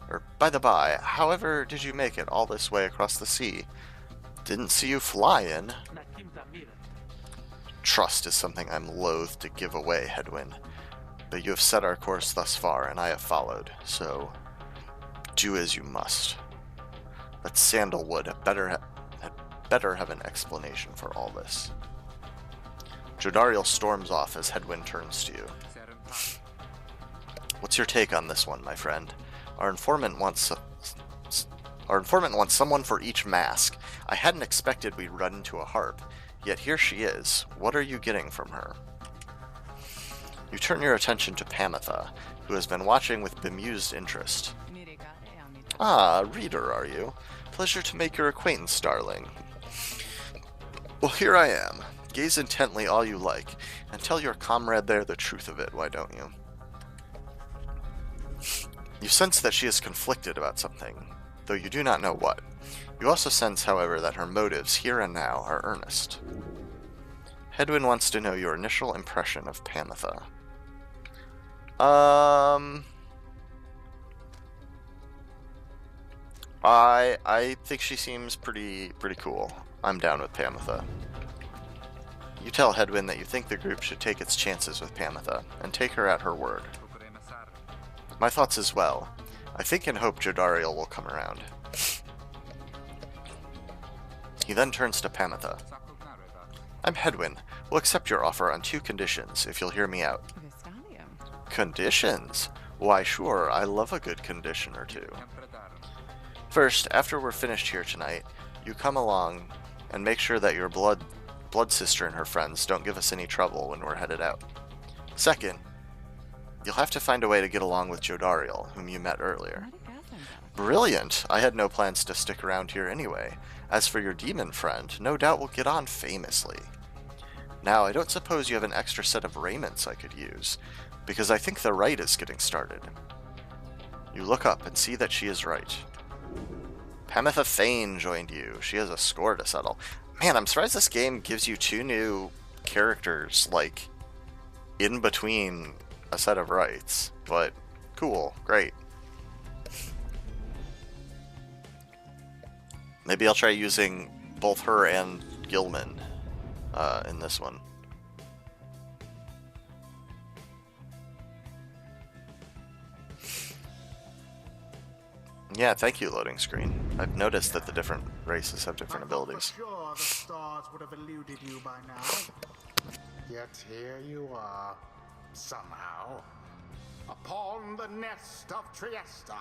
or by the by, however did you make it all this way across the sea? Didn't see you fly in. Trust is something I'm loath to give away, Hedwyn. But you have set our course thus far, and I have followed, so do as you must. But Sandalwood had better have an explanation for all this. Jodariel storms off as Hedwyn turns to you. What's your take on this one, my friend? Our informant wants someone for each mask. I hadn't expected we'd run into a harp, yet here she is. What are you getting from her? You turn your attention to Pamitha, who has been watching with bemused interest. Ah, reader, are you? Pleasure to make your acquaintance, darling. Well, here I am. Gaze intently all you like, and tell your comrade there the truth of it, why don't you? You sense that she is conflicted about something, though you do not know what. You also sense, however, that her motives here and now are earnest. Hedwyn wants to know your initial impression of Pamitha. I think she seems pretty cool. I'm down with Pamitha. You tell Hedwyn that you think the group should take its chances with Pamitha, and take her at her word. My thoughts as well. I think and hope Jodariel will come around. He then turns to Pamitha. I'm Hedwyn. We'll accept your offer on 2 conditions, if you'll hear me out. Conditions? Why sure, I love a good condition or two. First, after we're finished here tonight, you come along and make sure that your blood sister and her friends don't give us any trouble when we're headed out. Second, you'll have to find a way to get along with Jodariel, whom you met earlier. Brilliant! I had no plans to stick around here anyway. As for your demon friend, no doubt we'll get on famously. Now, I don't suppose you have an extra set of raiments I could use, because I think the rite is getting started. You look up and see that she is right. Pamitha Thane joined you. She has a score to settle. Man, I'm surprised this game gives you 2 new characters, like, in between a set of rites. But, cool. Great. Maybe I'll try using both her and Gilman in this one. Yeah, thank you, loading screen. I've noticed that the different races have different abilities. For sure the stars would have eluded you by now. Yet here you are, somehow, upon the nest of Trieste.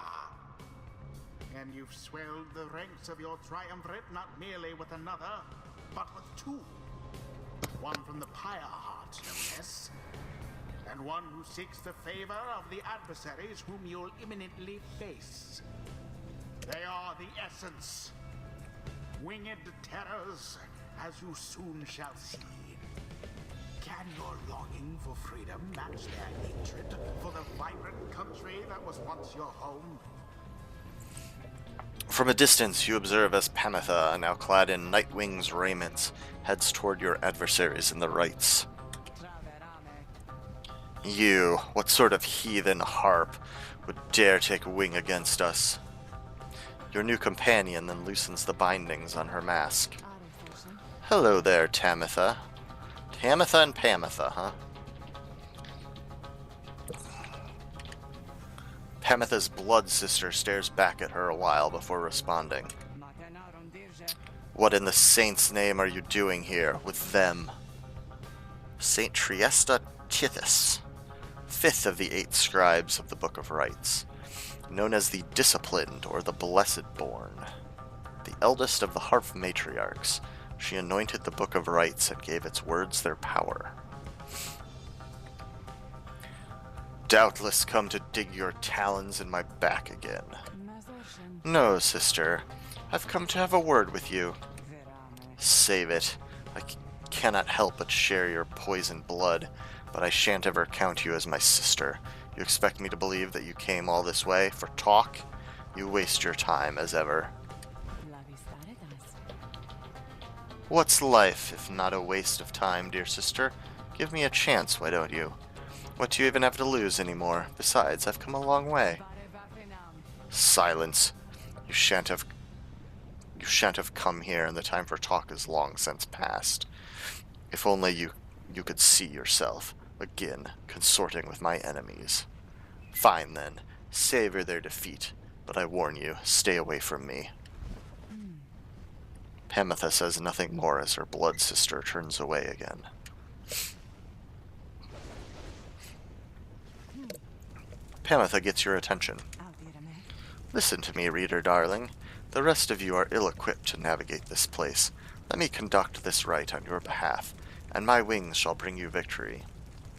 And you've swelled the ranks of your triumvirate not merely with another, but with 2. One from the Pyre heart, no less, and one who seeks the favor of the adversaries whom you'll imminently face. They are the essence, winged terrors, as you soon shall see. Can your longing for freedom match their hatred for the vibrant country that was once your home? From a distance, you observe as Pamitha, now clad in Nightwing's raiments, heads toward your adversaries in the rites. You, what sort of heathen harp, would dare take wing against us? Your new companion then loosens the bindings on her mask. Hello there, Tamitha. Tamitha and Pamitha, huh? Pamitha's blood sister stares back at her a while before responding. What in the saint's name are you doing here with them? Saint Trieste Tithys, 5th of the 8 scribes of the Book of Rites, known as the Disciplined or the Blessed Born. The eldest of the Harp matriarchs, she anointed the Book of Rites and gave its words their power. Doubtless come to dig your talons in my back again. No, sister. I've come to have a word with you. Save it. I cannot help but share your poisoned blood, but I shan't ever count you as my sister. You expect me to believe that you came all this way for talk? You waste your time, as ever. What's life, if not a waste of time, dear sister? Give me a chance, why don't you? What do you even have to lose anymore? Besides, I've come a long way. Silence. You shan't have come here, and the time for talk is long since past. If only you could see yourself, again, consorting with my enemies. Fine then, savor their defeat, but I warn you, stay away from me. Pamitha says nothing more as her blood sister turns away again. Pamitha gets your attention. Listen to me, reader darling. The rest of you are ill-equipped to navigate this place. Let me conduct this rite on your behalf, and my wings shall bring you victory.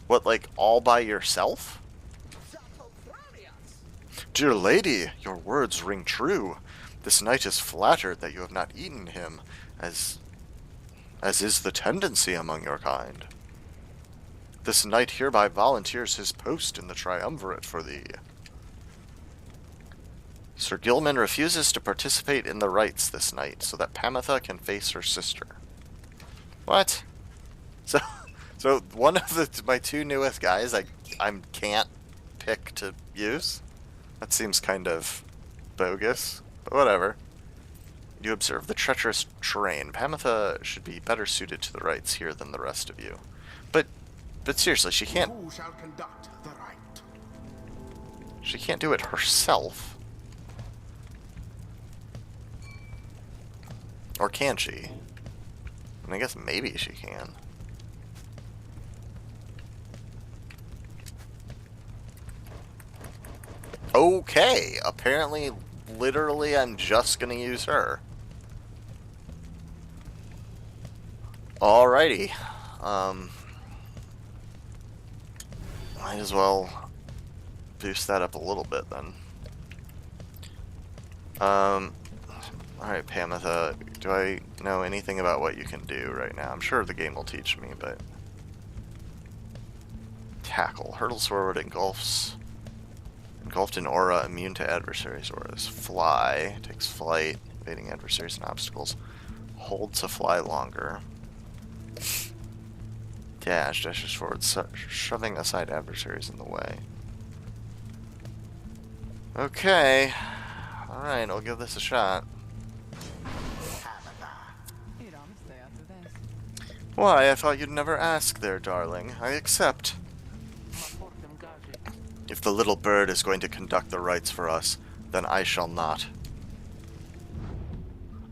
What, like, all by yourself? Dear lady, your words ring true. This knight is flattered that you have not eaten him, as is the tendency among your kind. This knight hereby volunteers his post in the triumvirate for thee. Sir Gilman refuses to participate in the rites this night so that Pamitha can face her sister. What? So one of my two newest guys I can't pick to use? That seems kind of bogus, but whatever. You observe the treacherous terrain. Pamitha should be better suited to the rites here than the rest of you. But seriously, she can't... Who shall conduct the rite? She can't do it herself. Or can she? And I guess maybe she can. Okay, apparently, literally, I'm just gonna use her. Alrighty. Might as well boost that up a little bit then. Alright, Pamitha, do I know anything about what you can do right now? I'm sure the game will teach me, but... Tackle. Hurtles forward, engulfed in aura, immune to adversaries' auras. Fly. Takes flight, evading adversaries and obstacles. Hold to fly longer. Dash. Dashes forward, shoving aside adversaries in the way. Okay. Alright, I'll give this a shot. Why, I thought you'd never ask there, darling. I accept. If the little bird is going to conduct the rites for us, then I shall not.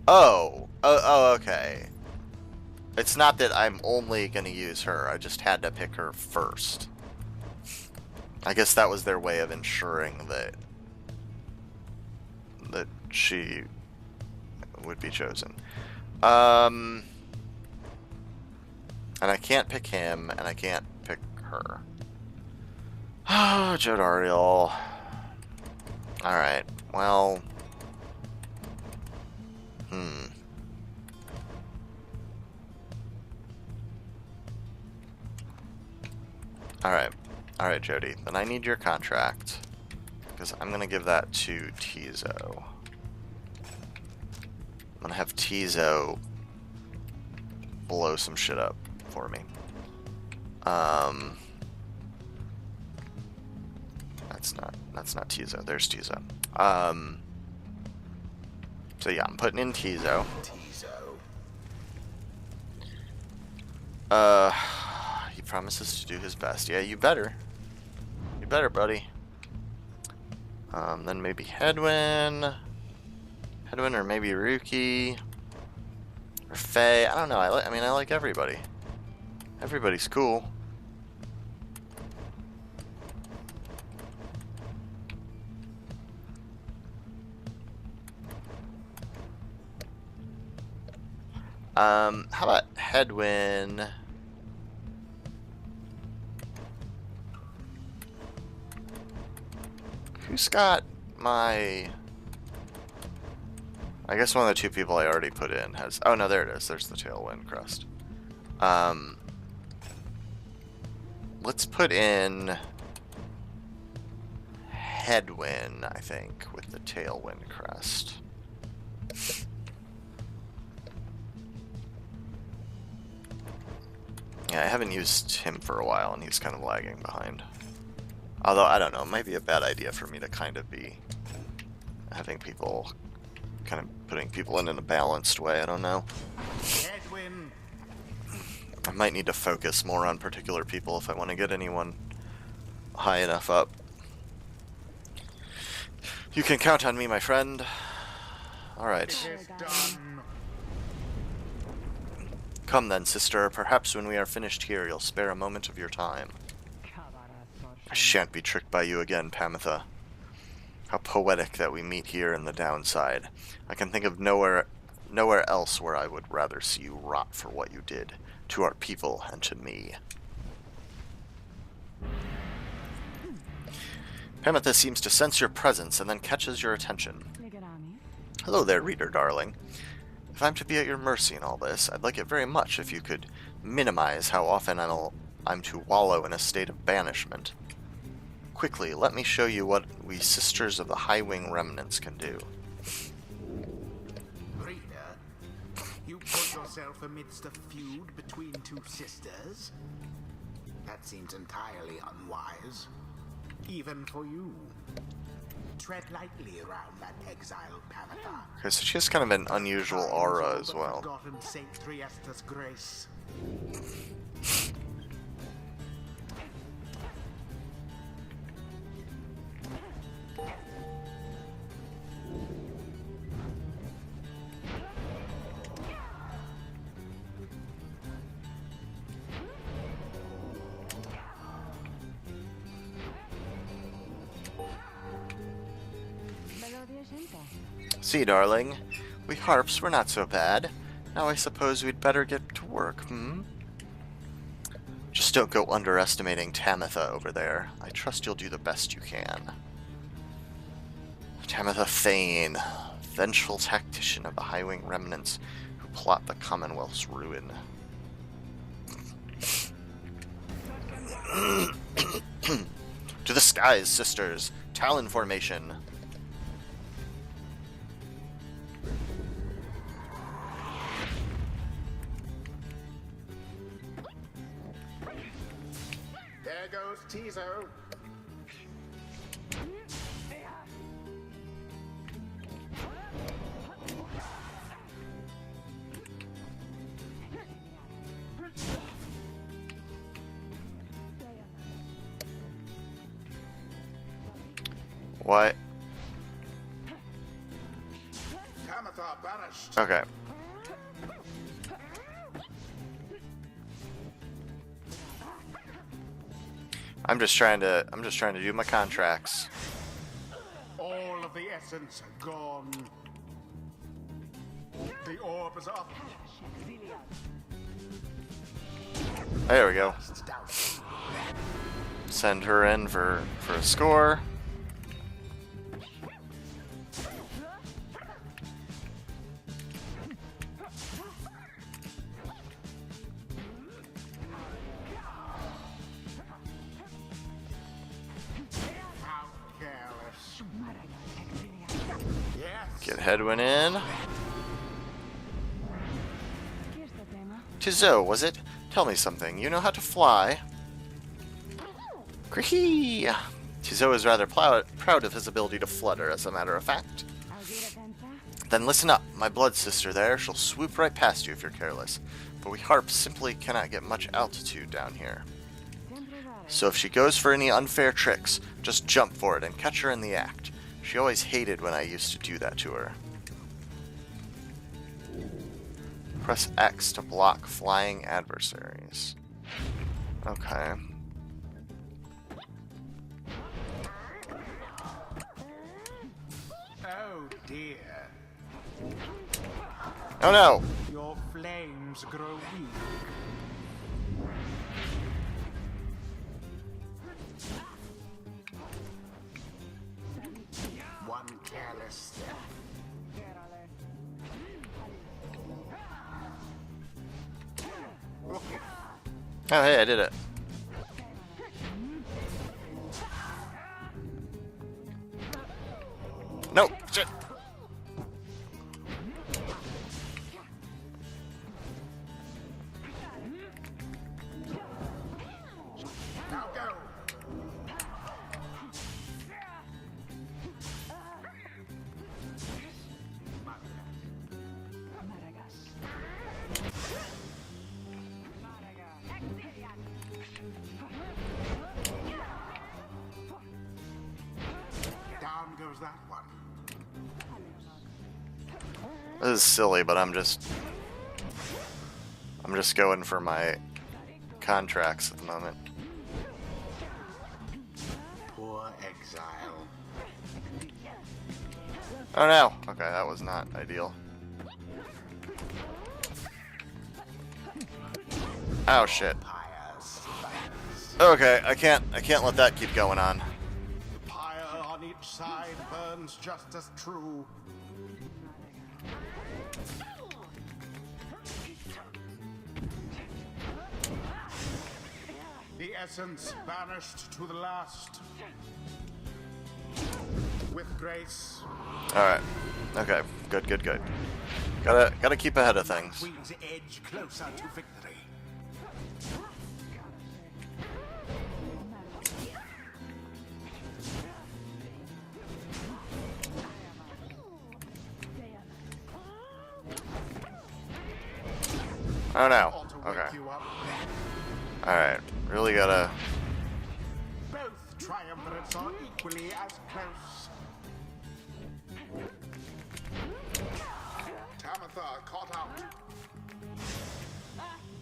Oh, okay. It's not that I'm only going to use her, I just had to pick her first. I guess that was their way of ensuring that she would be chosen. And I can't pick him, and I can't pick her. Oh, Jodariel. Alright, well... Alright, Jody. Then I need your contract. Because I'm gonna give that to Tizo. I'm gonna have Tizo blow some shit up for me. That's not Tizo. There's Tizo. So yeah, I'm putting in Tizo. He promises to do his best. Yeah, you better. You better, buddy. Then maybe Hedwyn or maybe Ruki. Or Faye. I don't know. I mean, I like everybody. Everybody's cool. How about Hedwyn? Who's got my... I guess one of the two people I already put in has... Oh, no, there it is. There's the Tailwind crest. Let's put in Hedwyn, I think, with the Tailwind crest. Yeah, I haven't used him for a while, and he's kind of lagging behind. Although, I don't know, it might be a bad idea for me to kind of be having people, kind of putting people in a balanced way, I don't know. Edwin. I might need to focus more on particular people if I want to get anyone high enough up. You can count on me, my friend. Alright. Come then, sister. Perhaps when we are finished here, you'll spare a moment of your time. I shan't be tricked by you again, Pamitha. How poetic that we meet here in the downside. I can think of nowhere else where I would rather see you rot for what you did to our people and to me. Pamitha seems to sense your presence and then catches your attention. Hello there, reader darling. If I'm to be at your mercy in all this, I'd like it very much if you could minimize how often I'm to wallow in a state of banishment. Quickly, let me show you what we Sisters of the High Wing Remnants can do. Reader, you put yourself amidst a feud between two sisters? That seems entirely unwise. Even for you. Tread lightly around that exiled Pamitha. Okay, so she has kind of an unusual aura as well. Forgotten Saint Triesta's grace. See, darling, we harps were not so bad. Now I suppose we'd better get to work, Just don't go underestimating Tamitha over there. I trust you'll do the best you can. Tamitha Thane, vengeful tactician of the High Wing Remnants who plot the Commonwealth's ruin. To the skies, sisters! Talon formation! There goes Tizo. What? Tamitha banished. Okay. I'm just trying to do my contracts. All of the essence gone. The orb is up. There we go. Send her in for a score. How careless. Yes. Get Headwind in. Tizo, was it? Tell me something. You know how to fly? Cree! Tizo is rather proud of his ability to flutter, as a matter of fact. Then listen up. My blood sister there shall swoop right past you if you're careless. But we harps simply cannot get much altitude down here. So if she goes for any unfair tricks, just jump for it and catch her in the act. She always hated when I used to do that to her. Press X to block flying adversaries. Okay. Oh dear. Oh no! Your flames grow weak. One careless step. Oh hey, I did it. Nope! Shit! Now go. Down goes that one. This is silly, but I'm just going for my contracts at the moment. Poor exile. Oh no! Okay, that was not ideal. Oh shit. Okay, I can't let that keep going on. Pyre on each side burns just as true. The essence banished to the last. With grace. Alright. Okay, good, good, good. Gotta keep ahead of things. Queen's edge closer to victory. Oh no. Okay. Alright, really gotta... Both triumvirates are equally as close. Tamitha caught out.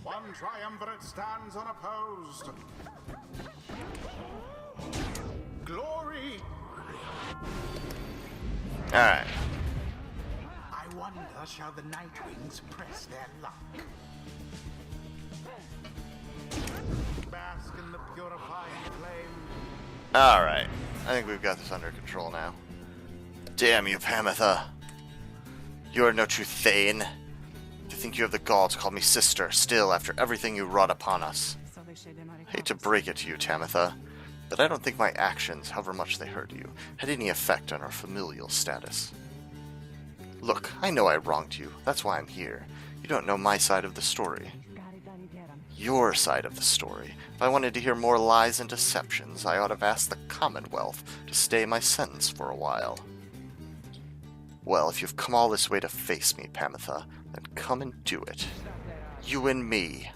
One triumvirate stands unopposed. Glory! Alright. I wonder, shall the Nightwings press their luck? Bask in the purifying flame. Alright. I think we've got this under control now. Damn you, Pamitha. You are no true Thane. To think you have the gall to call me sister, still, after everything you wrought upon us. Hate to break it to you, Tamitha, but I don't think my actions, however much they hurt you, had any effect on our familial status. Look, I know I wronged you. That's why I'm here. You don't know my side of the story. Your side of the story. If I wanted to hear more lies and deceptions, I ought to have asked the Commonwealth to stay my sentence for a while. Well, if you've come all this way to face me, Pamitha, then come and do it. You and me.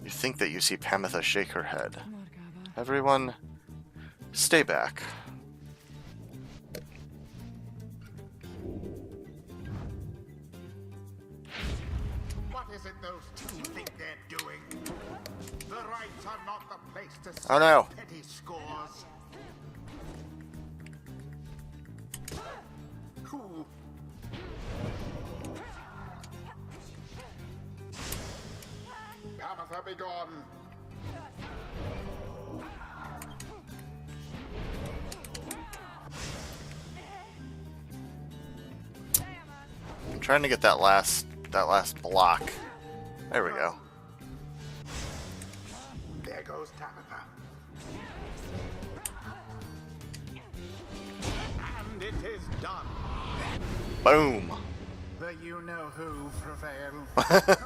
You think that you see Pamitha shake her head. Everyone, stay back. What is it those two think they're doing? The rights are not the place to Oh settle no. petty scores. Who? Tamitha, be gone. I'm trying to get that last block. There we go. There goes Tamitha. And it is done. Boom. The you-know-who prevailed.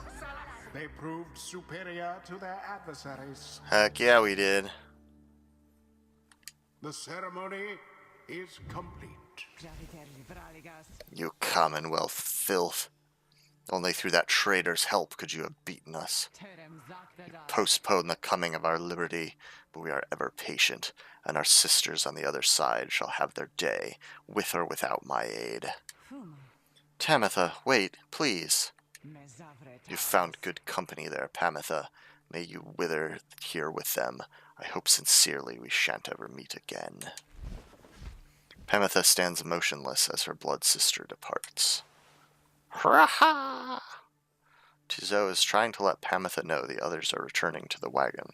They proved superior to their adversaries. Heck yeah, we did. The ceremony is complete. You Commonwealth filth. Only through that traitor's help could you have beaten us. You postpone the coming of our liberty, but we are ever patient, and our sisters on the other side shall have their day, with or without my aid. Tamitha, wait, please. You've found good company there, Pamitha. May you wither here with them. I hope sincerely we shan't ever meet again. Pamitha stands motionless as her blood sister departs. Hurrah! Tizo is trying to let Pamitha know the others are returning to the wagon.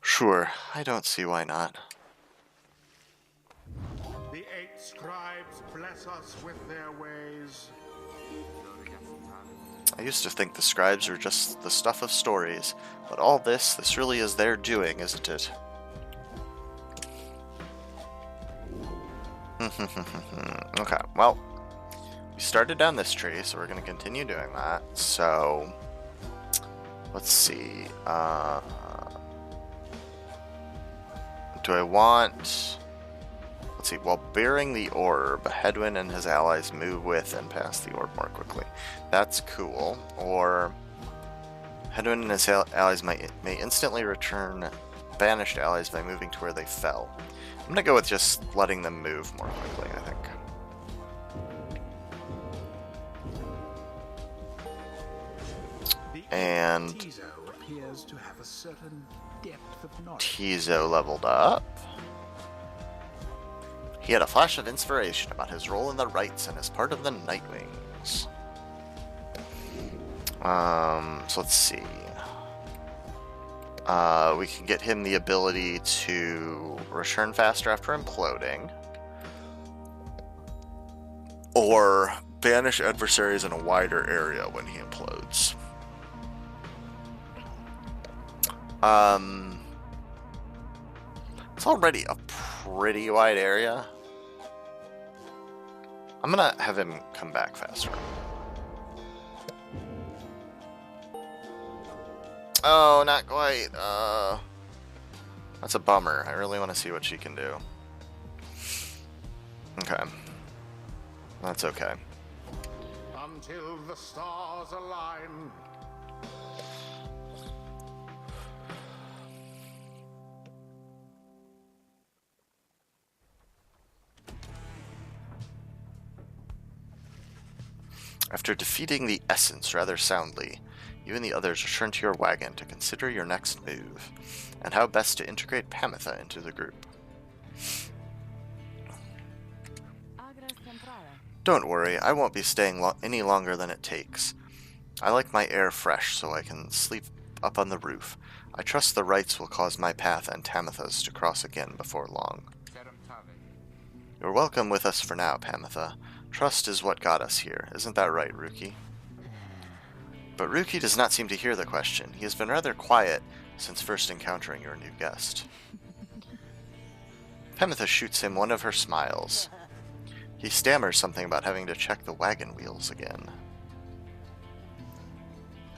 Sure, I don't see why not. The 8 scribes bless us with their ways. I used to think the scribes were just the stuff of stories, but all this really is their doing, isn't it? Okay, well, we started down this tree, so we're going to continue doing that. So, let's see. Do I want... Let's see, while bearing the orb, Hedwyn and his allies move with and past the orb more quickly. That's cool. Or Hedwyn and his allies may instantly return banished allies by moving to where they fell. I'm going to go with just letting them move more quickly, I think. And Tizo appears to have a certain depth of knowledge. Tizo leveled up. He had a flash of inspiration about his role in the Rites and as part of the Nightwings. So let's see. We can get him the ability to return faster after imploding, or banish adversaries in a wider area when he implodes. It's already a pretty wide area. I'm gonna have him come back faster. Oh, not quite. That's a bummer. I really want to see what she can do. Okay. That's okay. Until the stars align. After defeating the Essence rather soundly, you and the others return to your wagon to consider your next move, and how best to integrate Pamitha into the group. Don't worry, I won't be staying any longer than it takes. I like my air fresh so I can sleep up on the roof. I trust the Rites will cause my path and Tamitha's to cross again before long. You're welcome with us for now, Pamitha. Trust is what got us here, isn't that right, Ruki? But Ruki does not seem to hear the question. He has been rather quiet since first encountering your new guest. Pamitha shoots him one of her smiles. He stammers something about having to check the wagon wheels again.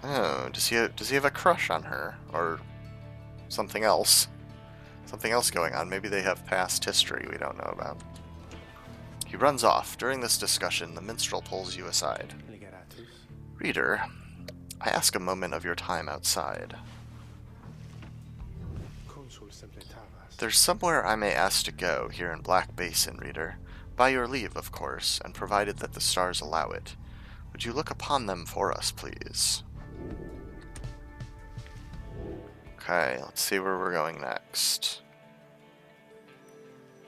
Oh, does he have a crush on her? Or something else? Something else going on. Maybe they have past history we don't know about. He runs off. During this discussion, the minstrel pulls you aside. Reader, I ask a moment of your time outside. There's somewhere I may ask to go here in Black Basin, Reader. By your leave, of course, and provided that the stars allow it. Would you look upon them for us, please? Okay, let's see where we're going next.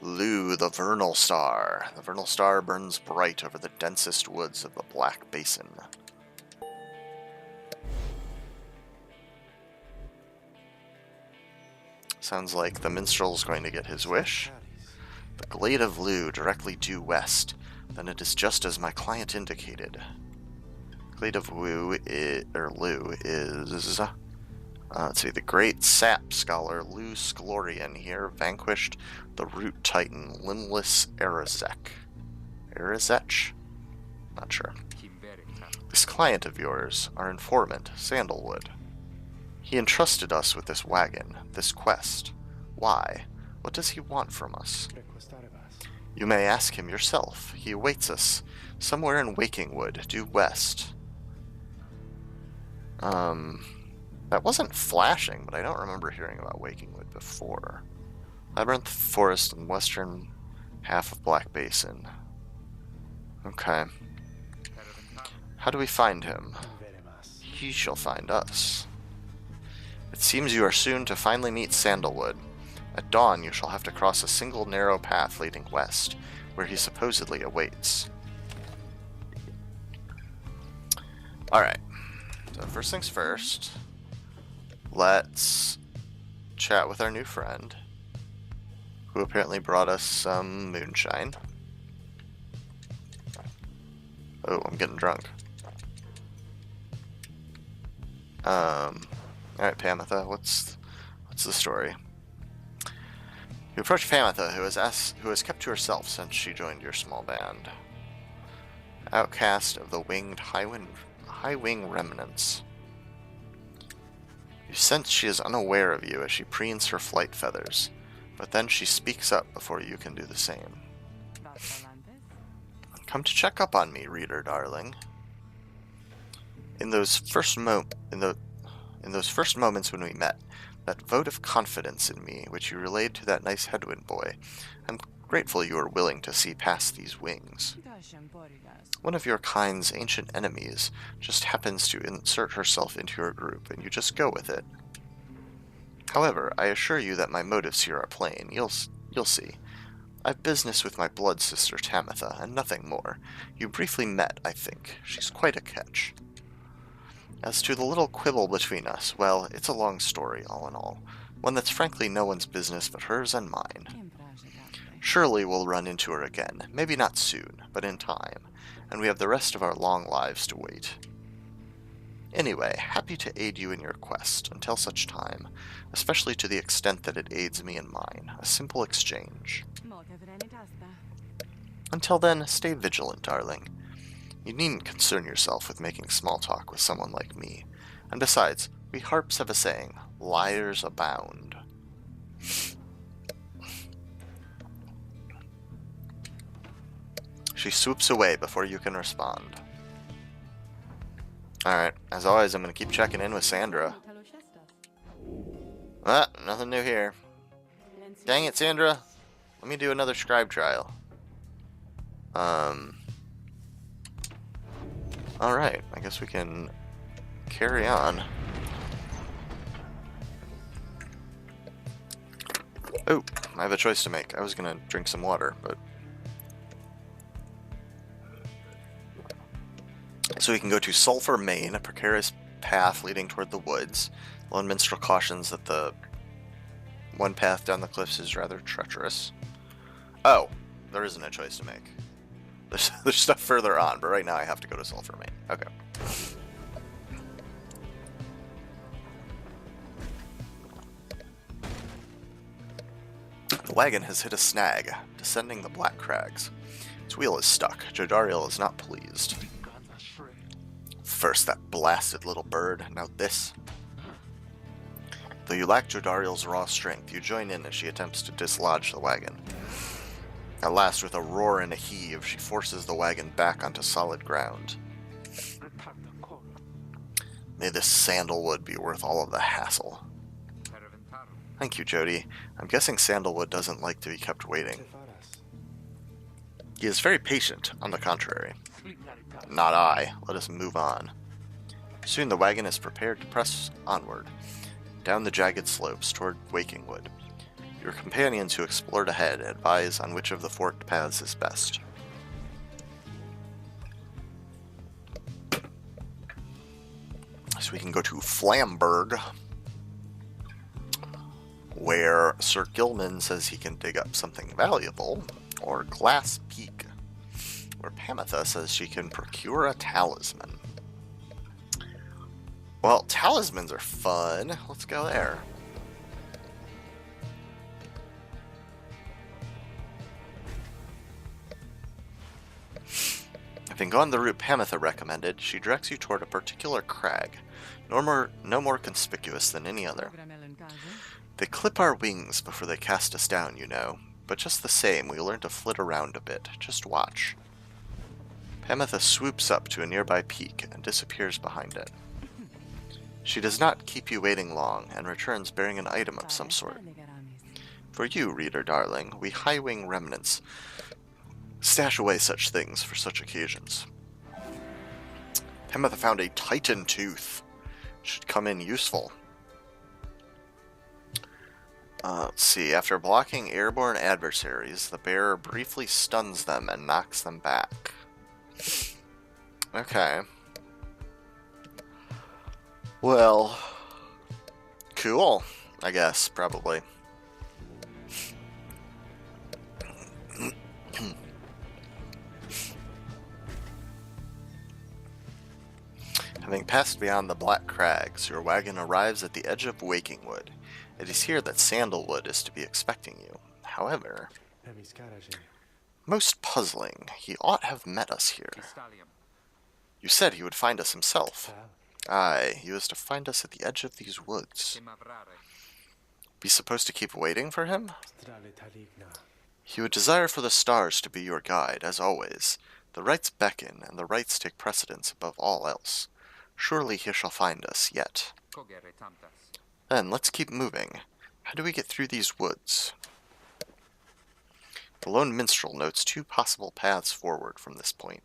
Lu, the Vernal Star. The Vernal Star burns bright over the densest woods of the Black Basin. Sounds like the minstrel's going to get his wish. The Glade of Lu, directly due west. Then it is just as my client indicated. Glade of Lu is... let's see, the great sap scholar Lu Sklorian here vanquished the root titan Limbless Erizek. Erizech? Not sure. This client of yours, our informant, Sandalwood. He entrusted us with this wagon, this quest. Why? What does he want from us? You may ask him yourself. He awaits us somewhere in Wakingwood, due west. That wasn't flashing, but I don't remember hearing about Wakingwood before. Labyrinth Forest in western half of Black Basin. Okay. How do we find him? He shall find us. It seems you are soon to finally meet Sandalwood. At dawn you shall have to cross a single narrow path leading west, where he supposedly awaits. Alright. So first things first. Let's chat with our new friend, who apparently brought us some moonshine. Oh, I'm getting drunk. Alright, Pamitha, what's the story? You approach Pamitha, who has kept to herself since she joined your small band. Outcast of the winged high-wing remnants. You sense she is unaware of you as she preens her flight feathers, but then she speaks up before you can do the same. Come to check up on me, reader darling. In those first moments when we met, that vote of confidence in me which you relayed to that nice Headwind boy, I'm grateful you are willing to see past these wings. One of your kind's ancient enemies just happens to insert herself into your group, and you just go with it. However, I assure you that my motives here are plain. You'll see. I've business with my blood sister Tamitha, and nothing more. You briefly met, I think. She's quite a catch. As to the little quibble between us, well, it's a long story, all in all. One that's frankly no one's business but hers and mine. Surely we'll run into her again. Maybe not soon, but in time. And we have the rest of our long lives to wait. Anyway, happy to aid you in your quest, until such time, especially to the extent that it aids me in mine. A simple exchange. Until then, stay vigilant, darling. You needn't concern yourself with making small talk with someone like me. And besides, we harps have a saying, liars abound. She swoops away before you can respond. Alright, as always, I'm going to keep checking in with Sandra. Ah, nothing new here. Dang it, Sandra. Let me do another scribe trial. Alright, I guess we can carry on. Oh, I have a choice to make. I was going to drink some water, but... So we can go to Sulphur Main, a precarious path leading toward the woods. Lone Minstrel cautions that the one path down the cliffs is rather treacherous. Oh, there isn't a choice to make. There's stuff further on, but right now I have to go to Sulphur Main. Okay. The wagon has hit a snag, descending the Black Crags. Its wheel is stuck. Jodariel is not pleased. First that blasted little bird, now this. Though you lack Jodariel's raw strength, you join in as she attempts to dislodge the wagon. At last, with a roar and a heave, she forces the wagon back onto solid ground. May this sandalwood be worth all of the hassle. Thank you, Jody. I'm guessing Sandalwood doesn't like to be kept waiting. He is very patient, on the contrary. Not I. Let us move on. Soon the wagon is prepared to press onward, down the jagged slopes toward Wakingwood. Your companions who explored ahead advise on which of the forked paths is best. So we can go to Flamberg, where Sir Gilman says he can dig up something valuable, or Glass Peak, where Pamitha says she can procure a talisman. Well, talismans are fun. Let's go there. Having gone the route Pamitha recommended, she directs you toward a particular crag, no more conspicuous than any other. They clip our wings before they cast us down, you know, but just the same, we learn to flit around a bit. Just watch. Pamitha swoops up to a nearby peak and disappears behind it. She does not keep you waiting long, and returns bearing an item of some sort. For you, reader darling, we high-wing remnants stash away such things for such occasions. Pamitha found a Titan tooth. Should come in useful. Let's see. After blocking airborne adversaries, the bearer briefly stuns them and knocks them back. Okay. Well, cool, I guess, probably. Having passed beyond the Black Crags, your wagon arrives at the edge of Wakingwood. It is here that Sandalwood is to be expecting you. However, most puzzling, he ought have met us here. You said he would find us himself. Aye, he was to find us at the edge of these woods. Be supposed to keep waiting for him? He would desire for the stars to be your guide, as always. The rights beckon, and the rights take precedence above all else. Surely he shall find us, yet. Then, let's keep moving. How do we get through these woods? The lone minstrel notes two possible paths forward from this point,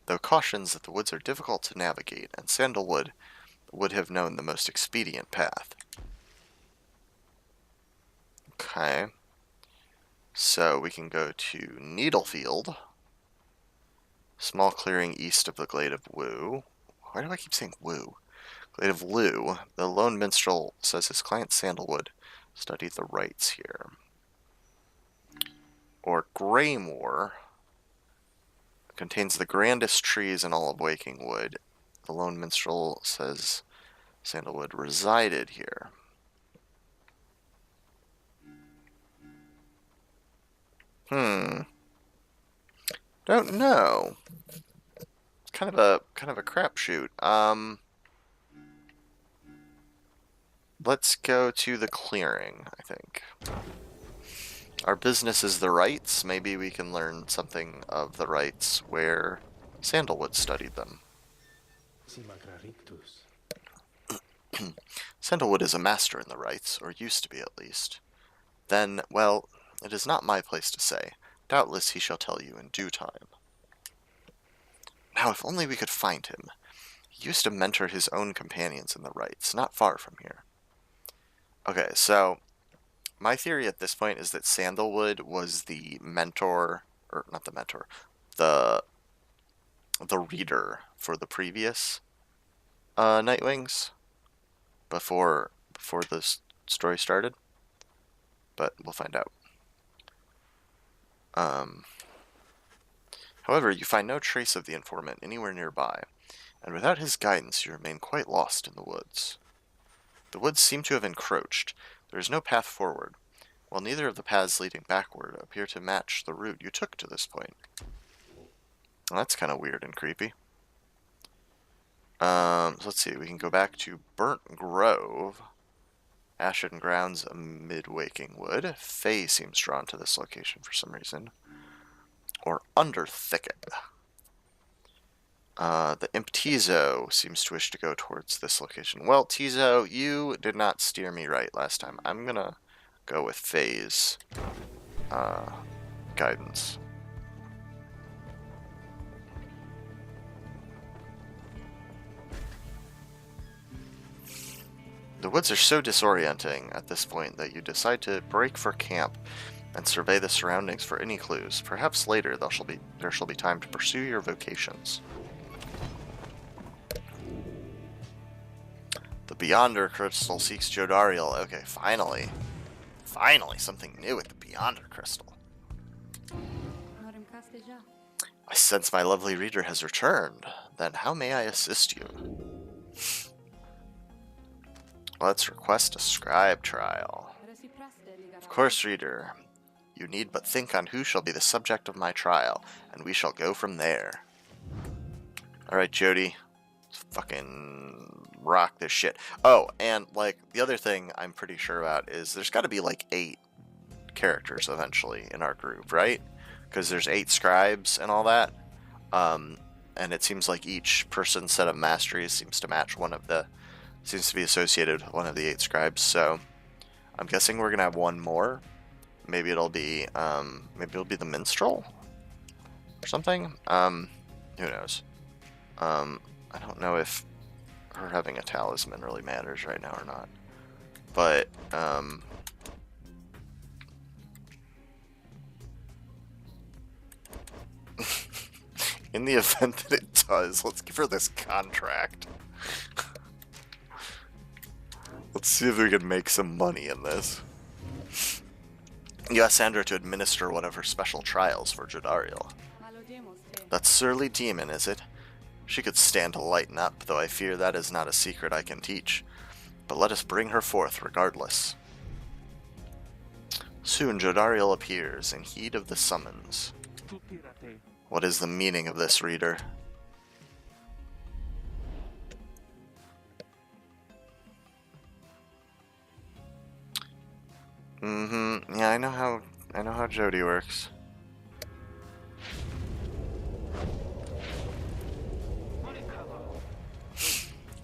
though cautions that the woods are difficult to navigate, and Sandalwood would have known the most expedient path. Okay. So we can go to Needlefield. Small clearing east of the Glade of Woo. Why do I keep saying Woo? Glade of Lou. The lone minstrel says his client Sandalwood studied the rites here. Or Greymoor. Contains the grandest trees in all of Waking Wood. The lone minstrel says Sandalwood resided here. Don't know. It's kind of a crapshoot. Let's go to the clearing, I think. Our business is the rites. Maybe we can learn something of the rites where Sandalwood studied them. Sandalwood is a master in the rites, or used to be at least. Then, well, it is not my place to say. Doubtless he shall tell you in due time. Now, if only we could find him. He used to mentor his own companions in the rites, not far from here. Okay, so my theory at this point is that Sandalwood was the mentor, or not the mentor, the reader for the previous Nightwings before this story started. But we'll find out. However, you find no trace of the informant anywhere nearby, and without his guidance you remain quite lost in the woods. The woods seem to have encroached. There is no path forward, while neither of the paths leading backward appear to match the route you took to this point. Well, that's kind of weird and creepy. So let's see, we can go back to Burnt Grove. Ashen Grounds amid Waking Wood. Faye seems drawn to this location for some reason. Or Under Thicket. The Imp Tizo seems to wish to go towards this location. Well, Tizo, you did not steer me right last time. I'm gonna go with Faye's guidance. The woods are so disorienting at this point that you decide to break for camp and survey the surroundings for any clues. Perhaps later there shall be time to pursue your vocations. The Beyonder Crystal seeks Jodariel. Okay, finally. Finally, something new with the Beyonder Crystal. I sense my lovely reader has returned. Then how may I assist you? Let's request a scribe trial. Of course, reader. You need but think on who shall be the subject of my trial, and we shall go from there. Alright, Jody. Let's fucking rock this shit. Oh, and, like, the other thing I'm pretty sure about is there's gotta be, like, 8 characters eventually in our group, right? Because there's 8 scribes and all that. And it seems like each person's set of masteries seems to match seems to be associated with one of the 8 scribes, so I'm guessing we're gonna have one more. Maybe it'll be the minstrel or something. Who knows? I don't know if her having a talisman really matters right now or not, but in the event that it does, let's give her this contract. Let's see if we can make some money in this. You asked Sandra to administer one of her special trials for Jodariel. That surly demon, is it? She could stand to lighten up, though I fear that is not a secret I can teach. But let us bring her forth regardless. Soon Jodariel appears, in heed of the summons. What is the meaning of this, reader? Yeah, I know how Jody works.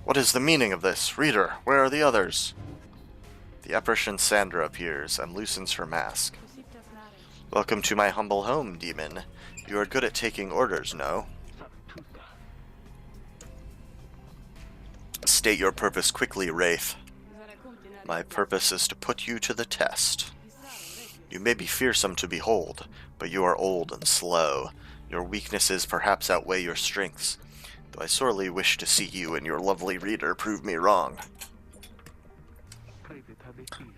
What is the meaning of this? Reader, where are the others? The apparition Sandra appears and loosens her mask. Welcome to my humble home, demon. You are good at taking orders, no? State your purpose quickly, Wraith. My purpose is to put you to the test. You may be fearsome to behold, but you are old and slow. Your weaknesses perhaps outweigh your strengths, though I sorely wish to see you and your lovely reader prove me wrong.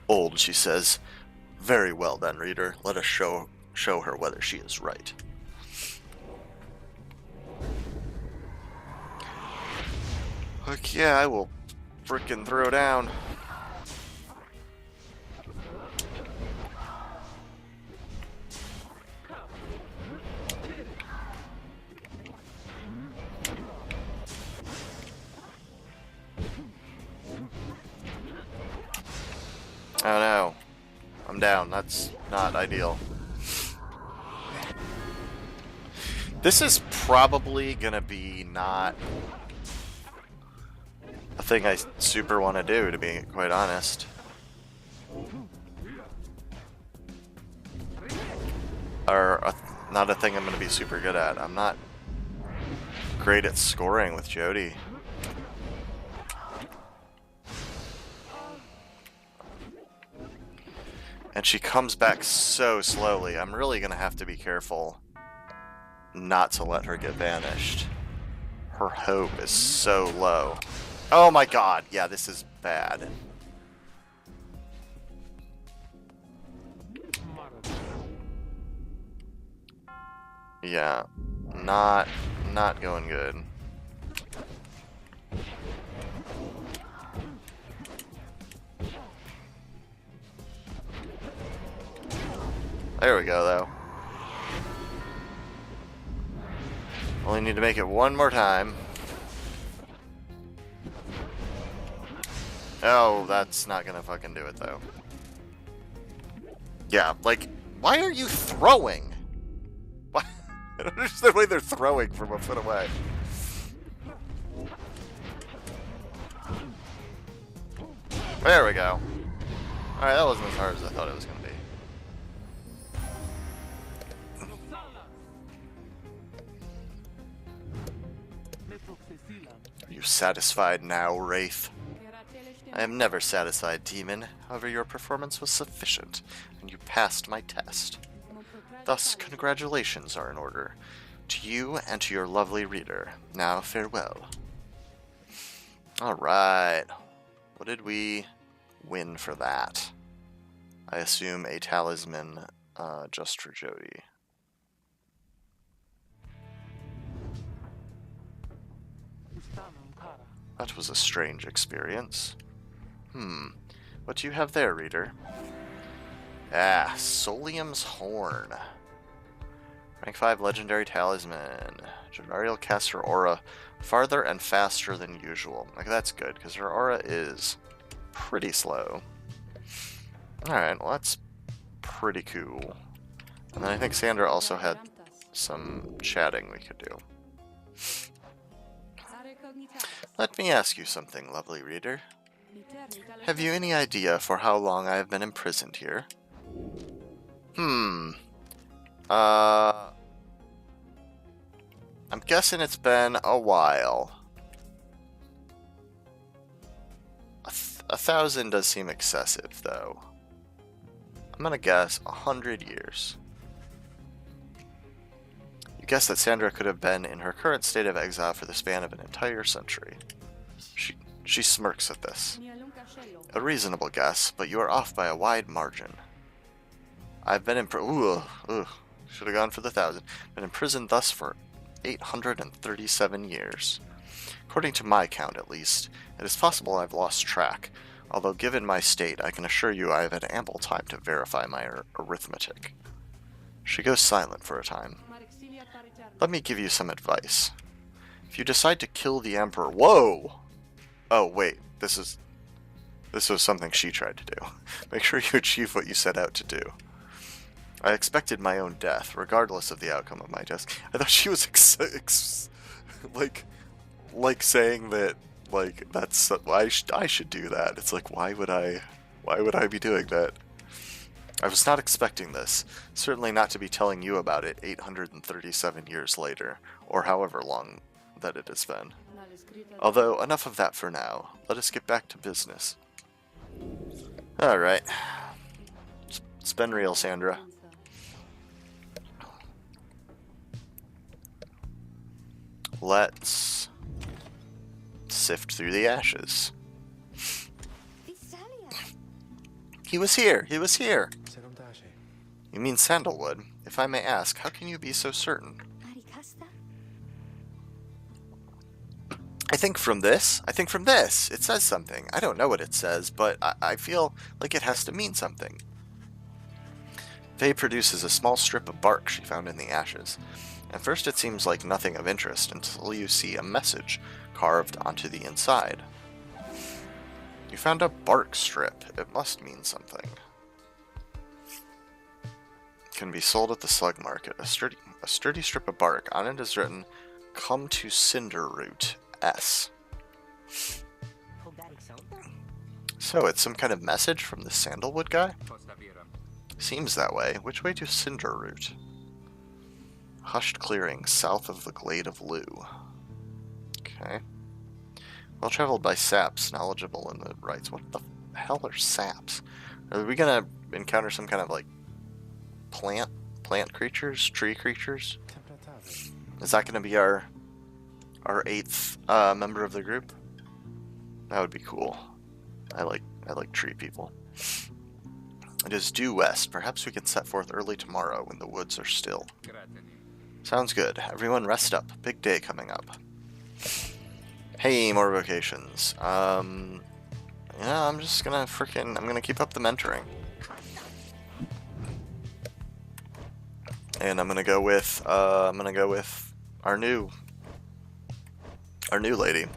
Old, she says. Very well then, reader. Let us show her whether she is right. Heck yeah, I will frickin' throw down. Oh no. I'm down. That's not ideal. This is probably gonna be not a thing I super want to do, to be quite honest. Or not a thing I'm gonna be super good at. I'm not great at scoring with Jody. And she comes back so slowly. I'm really gonna have to be careful not to let her get vanished. Her hope is so low. Oh my god, yeah, this is bad. Yeah, not going good. There we go, though. Only need to make it one more time. Oh, that's not gonna fucking do it, though. Yeah, like, why are you throwing? Why? I don't understand why they're throwing from a foot away. There we go. Alright, that wasn't as hard as I thought it was gonna be. Are you satisfied now, Wraith? I am never satisfied, demon. However, your performance was sufficient, and you passed my test. Thus, congratulations are in order. To you and to your lovely reader. Now, farewell. Alright. What did we win for that? I assume a talisman just for Jody. That was a strange experience. What do you have there, reader? Ah, Solium's Horn. Rank 5 legendary talisman. Janariel casts her aura farther and faster than usual. Like, that's good, because her aura is pretty slow. Alright, well that's pretty cool. And then I think Sandra also had some chatting we could do. Let me ask you something, lovely reader. Have you any idea for how long I have been imprisoned here? I'm guessing it's been a while. 1,000 does seem excessive, though. I'm gonna guess 100 years. You guess that Sandra could have been in her current state of exile for the span of an entire century. She smirks at this. A reasonable guess, but you are off by a wide margin. I've been in should have gone for the 1,000. Been imprisoned thus for 837 years. According to my count, at least, it is possible I've lost track, although given my state, I can assure you I have had ample time to verify my arithmetic. She goes silent for a time. Let me give you some advice. If you decide to kill the Emperor... Whoa! Oh, wait. This was something she tried to do. Make sure you achieve what you set out to do. I expected my own death, regardless of the outcome of my test. I thought she was like saying that, like, that's I should do that. It's like, why would I be doing that? I was not expecting this. Certainly not to be telling you about it 837 years later, or however long that it has been. Although, enough of that for now. Let us get back to business. Alright. It's been real, Sandra. Let's sift through the ashes. He was here! He was here! You mean sandalwood? If I may ask, how can you be so certain? I think from this, it says something. I don't know what it says, but I feel like it has to mean something. Faye produces a small strip of bark she found in the ashes. At first it seems like nothing of interest until you see a message carved onto the inside. You found a bark strip. It must mean something. Can be sold at the slug market. A sturdy strip of bark. On it is written, "Come to Cinderroot S." So it's some kind of message from the sandalwood guy? Seems that way. Which way to Cinderroot? Hushed clearing south of the Glade of Lou. Okay. Well traveled by saps, knowledgeable in the rites. What the hell are saps? Are we gonna encounter some kind of like plant creatures, tree creatures? Is that gonna be our 8th member of the group? That would be cool. I like tree people. It is due west. Perhaps we can set forth early tomorrow when the woods are still. Sounds good. Everyone rest up. Big day coming up. Hey, more vocations. Yeah, I'm just gonna I'm gonna keep up the mentoring. And I'm gonna go with our new lady.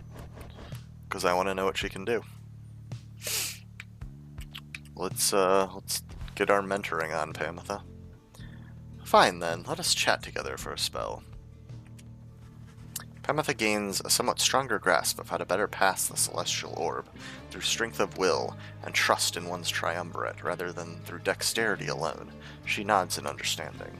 Because I want to know what she can do. Let's get our mentoring on, Pamitha. Fine then, let us chat together for a spell. Pamitha gains a somewhat stronger grasp of how to better pass the celestial orb through strength of will and trust in one's triumvirate rather than through dexterity alone. She nods in understanding.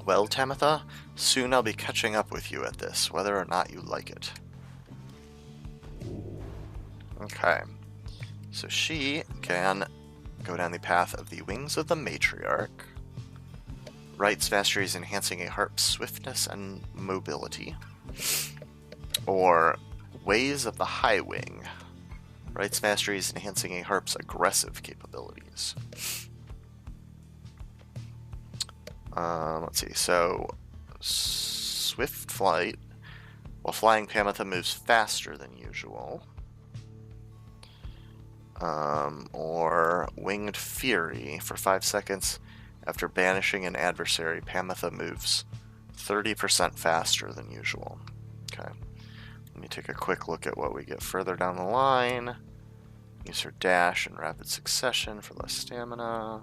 Well, Tamitha, soon I'll be catching up with you at this, whether or not you like it. Okay. So she can go down the path of the Wings of the Matriarch. Rites masteries enhancing a harp's swiftness and mobility. Or Ways of the High Wing. Rites masteries enhancing a harp's aggressive capabilities. Let's see, so Swift Flight. While flying, Pamitha moves faster than usual. Or Winged Fury. For 5 seconds after banishing an adversary, Pamitha moves 30% faster than usual. Okay. Let me take a quick look at what we get further down the line. Use her dash in rapid succession for less stamina.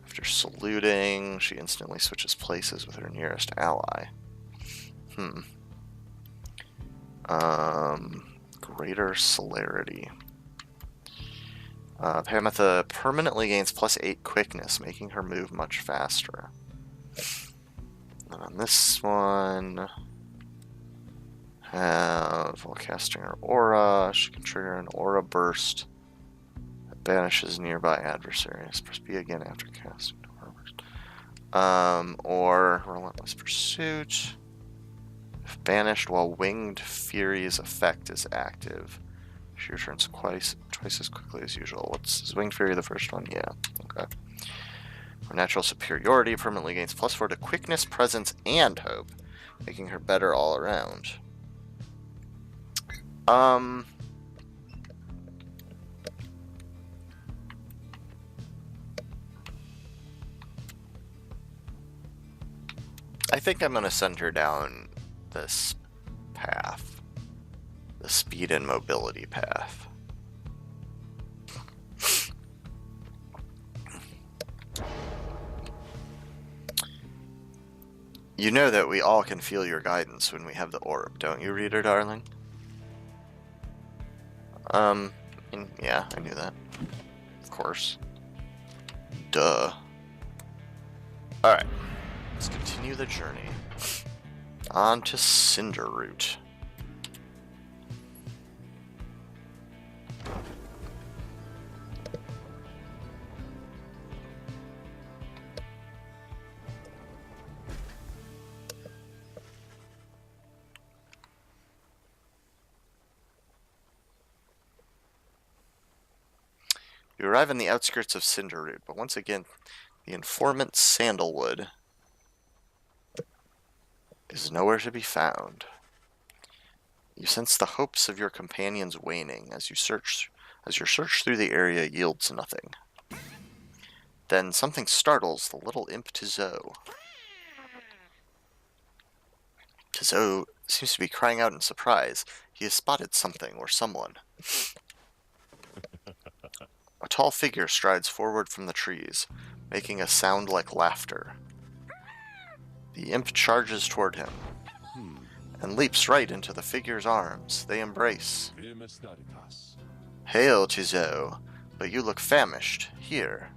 After saluting, she instantly switches places with her nearest ally. Greater celerity. Pamitha permanently gains +8 quickness, making her move much faster. And on this one, while casting her aura, she can trigger an aura burst that banishes nearby adversaries. Press B again after casting the aura burst. Or Relentless Pursuit. If banished while Winged Fury's effect is active, she returns twice as quickly as usual. Is Winged Fury the first one? Yeah. Okay. Her natural superiority permanently gains +4 to quickness, presence, and hope, making her better all around. I think I'm gonna send her down this path. The speed and mobility path. You know that we all can feel your guidance when we have the orb, don't you, reader darling? Yeah, I knew that. Of course. Duh. Alright. Let's continue the journey. On to Cinderroot. You arrive in the outskirts of Cinderroot, but once again, the informant Sandalwood is nowhere to be found. You sense the hopes of your companions waning as your search through the area yields nothing. Then something startles the little imp Tizoe. Tizoe seems to be crying out in surprise. He has spotted something or someone. A tall figure strides forward from the trees, making a sound like laughter. The imp charges toward him and leaps right into the figure's arms. They embrace. Hail, Tizoe, but you look famished. Here.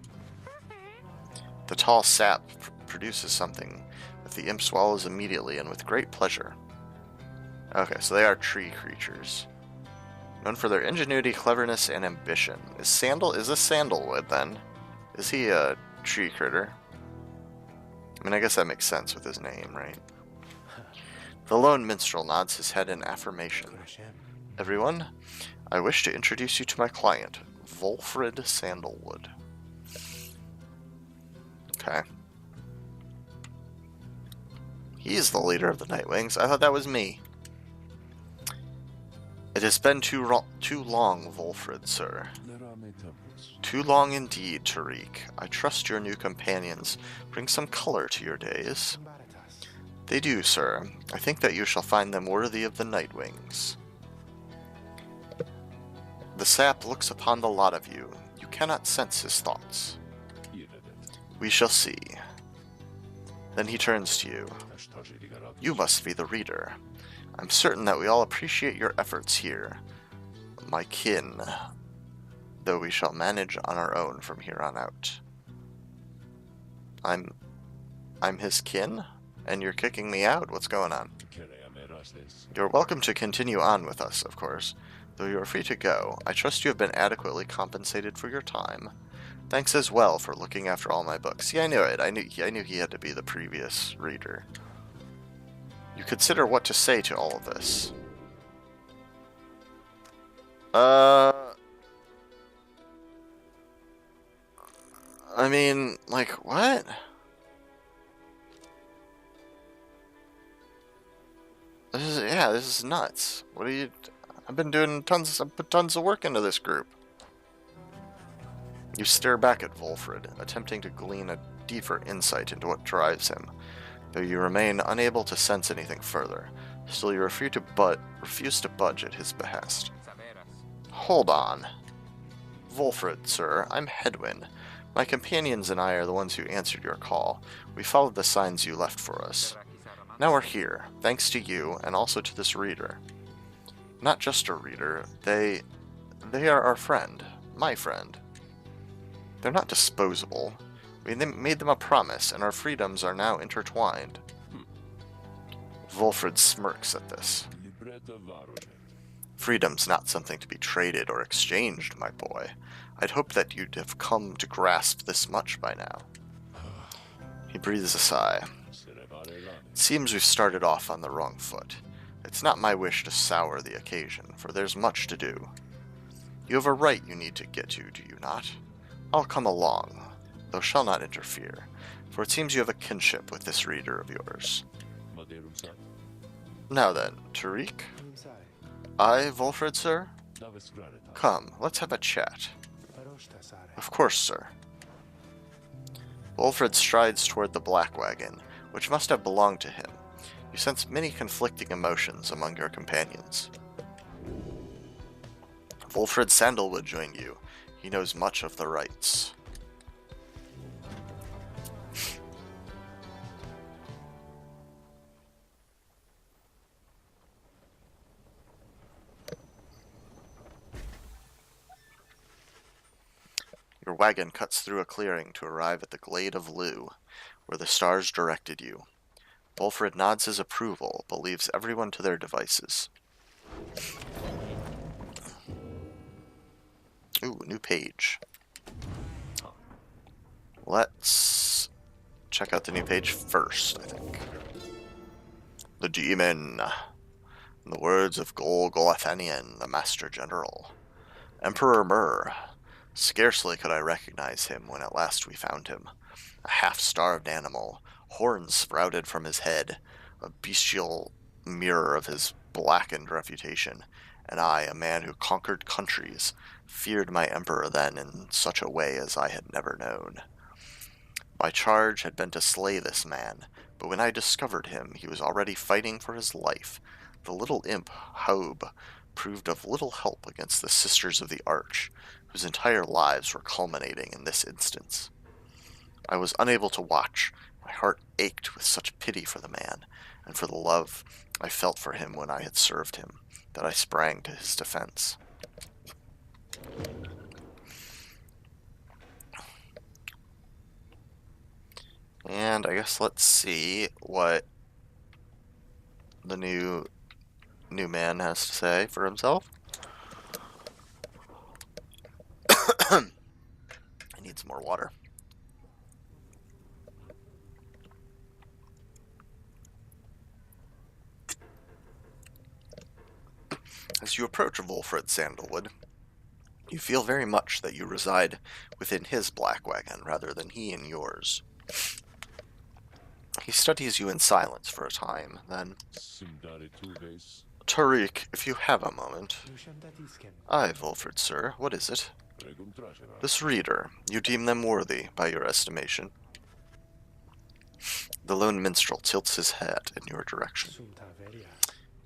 The tall sap produces something that the imp swallows immediately and with great pleasure. Okay, so they are tree creatures. Known for their ingenuity, cleverness, and ambition. Is this Sandalwood, then? Is he a tree critter? I mean, I guess that makes sense with his name, right? The lone minstrel nods his head in affirmation. Everyone, I wish to introduce you to my client, Volfred Sandalwood. Okay. He is the leader of the Nightwings. I thought that was me. It has been too long, Volfred, sir. Too long indeed, Tariq. I trust your new companions bring some color to your days. They do, sir. I think that you shall find them worthy of the Nightwings. The sap looks upon the lot of you. You cannot sense his thoughts. We shall see. Then he turns to you. You must be the reader. I'm certain that we all appreciate your efforts here, my kin, though we shall manage on our own from here on out. I'm his kin? And you're kicking me out? What's going on? You're welcome to continue on with us, of course, though you are free to go. I trust you have been adequately compensated for your time. Thanks as well for looking after all my books. Yeah, I knew it. I knew he had to be the previous reader. You consider what to say to all of this. I mean, like, what? This is nuts. What are you... I put tons of work into this group. You stare back at Volfred, attempting to glean a deeper insight into what drives him, though you remain unable to sense anything further. Still, you refuse to budge at his behest. Hold on. Volfred, sir, I'm Hedwyn. My companions and I are the ones who answered your call. We followed the signs you left for us. Now we're here, thanks to you, and also to this reader. Not just a reader, they are our friend. My friend. They're not disposable. We made them a promise, and our freedoms are now intertwined. Volfred smirks at this. Freedom's not something to be traded or exchanged, my boy. I'd hoped that you'd have come to grasp this much by now. He breathes a sigh. It seems we've started off on the wrong foot. It's not my wish to sour the occasion, for there's much to do. You have a right you need to get to, do you not? I'll come along, though shall not interfere, for it seems you have a kinship with this reader of yours. Now then, Tariq? I, Volfred, sir? Come, let's have a chat. Of course, sir. Volfred strides toward the black wagon, which must have belonged to him. You sense many conflicting emotions among your companions. Volfred Sandalwood joined you. He knows much of the rites. Your wagon cuts through a clearing to arrive at the Glade of Lugh, where the stars directed you. Volfred nods his approval, but leaves everyone to their devices. Ooh, new page. Let's check out the new page first, I think. The Demon. In the words of Golgothian, the Master General. Emperor Myrrh. Scarcely could I recognize him when at last we found him. A half-starved animal, horns sprouted from his head, a bestial mirror of his blackened reputation, and I, a man who conquered countries, feared my emperor then in such a way as I had never known. My charge had been to slay this man, but when I discovered him, he was already fighting for his life. The little imp, Haub, proved of little help against the Sisters of the Arch, whose entire lives were culminating in this instance. I was unable to watch. My heart ached with such pity for the man, and for the love I felt for him when I had served him, that I sprang to his defense. And I guess let's see what the new man has to say for himself. He needs more water. As you approach Wolfred Sandalwood, you feel very much that you reside within his black wagon rather than he in yours. He studies you in silence for a time, then, Tariq, if you have a moment. Aye, Wolfred, sir, what is it? This reader, you deem them worthy, by your estimation? The lone minstrel tilts his head in your direction.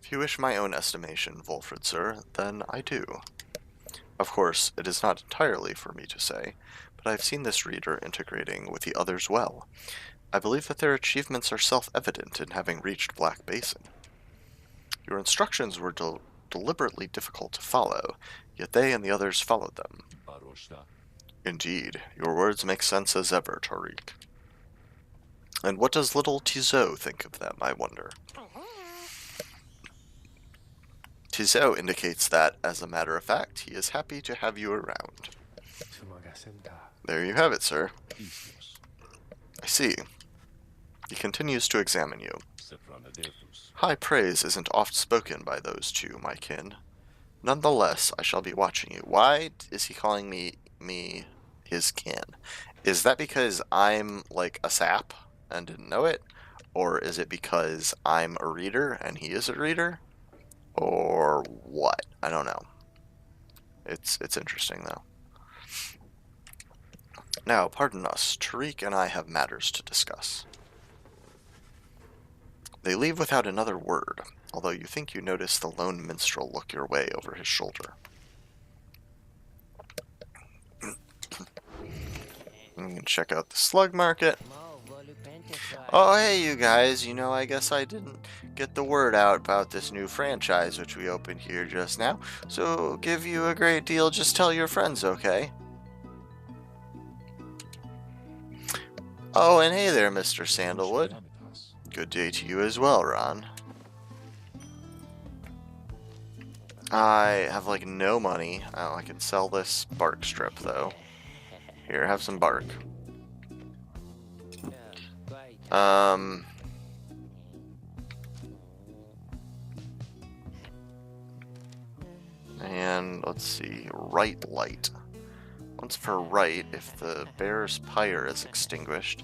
If you wish my own estimation, Wolfred, sir, then I do. Of course, it is not entirely for me to say, but I have seen this reader integrating with the others well. I believe that their achievements are self-evident in having reached Black Basin. Your instructions were deliberately difficult to follow, yet they and the others followed them. Indeed, your words make sense as ever, Tariq. And what does little Tizot think of them, I wonder? Tizot indicates that, as a matter of fact, he is happy to have you around. There you have it, sir. I see. He continues to examine you. High praise isn't oft spoken by those two, my kin. Nonetheless, I shall be watching you. Why is he calling me his kin? Is that because I'm, like, a sap and didn't know it? Or is it because I'm a reader and he is a reader? Or what? I don't know. It's interesting, though. Now, pardon us. Tariq and I have matters to discuss. They leave without another word, although you think you notice the lone minstrel look your way over his shoulder. You can check out the slug market. Oh, hey, you guys. You know, I guess I didn't get the word out about this new franchise which we opened here just now. So, give you a great deal, just tell your friends, okay? Oh, and hey there, Mr. Sandalwood. Good day to you as well, Ron. I have, like, no money. Oh, I can sell this bark strip, though. Here, have some bark. And let's see, right light. Once per right, if the bear's pyre is extinguished,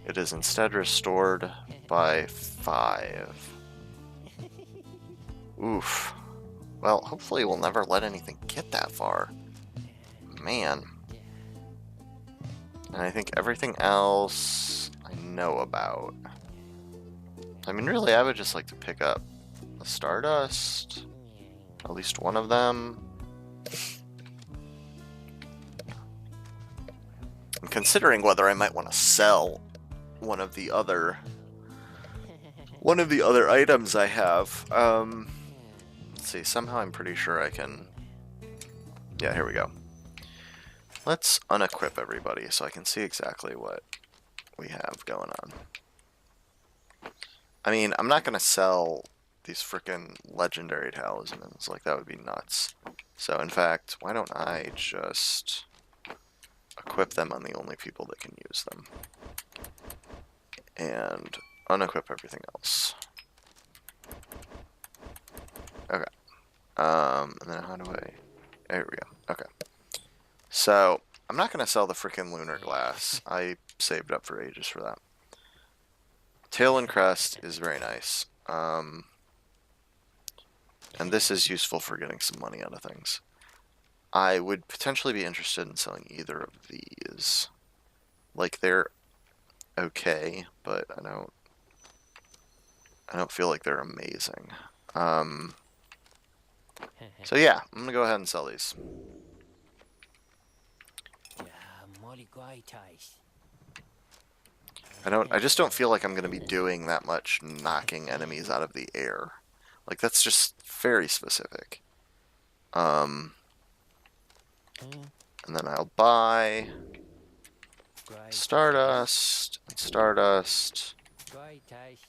it is instead restored by 5. Oof. Well, hopefully we'll never let anything get that far. Man. And I think everything else I know about. I mean, really, I would just like to pick up the Stardust. At least one of them. I'm considering whether I might want to sell one of the other items I have. Let's see, somehow I'm pretty sure I can. Yeah, here we go. Let's unequip everybody so I can see exactly what we have going on. I mean, I'm not gonna sell these frickin' legendary talismans, like that would be nuts. So in fact, why don't I just equip them on the only people that can use them. And unequip everything else. Okay. And then how do I... There we go. Okay. So, I'm not going to sell the freaking lunar glass. I saved up for ages for that. Tailwind crest is very nice. And this is useful for getting some money out of things. I would potentially be interested in selling either of these. Like, they're okay, but I don't feel like they're amazing. So yeah, I'm gonna go ahead and sell these. I just don't feel like I'm gonna be doing that much knocking enemies out of the air. Like, that's just very specific. And then I'll buy Stardust, Stardust,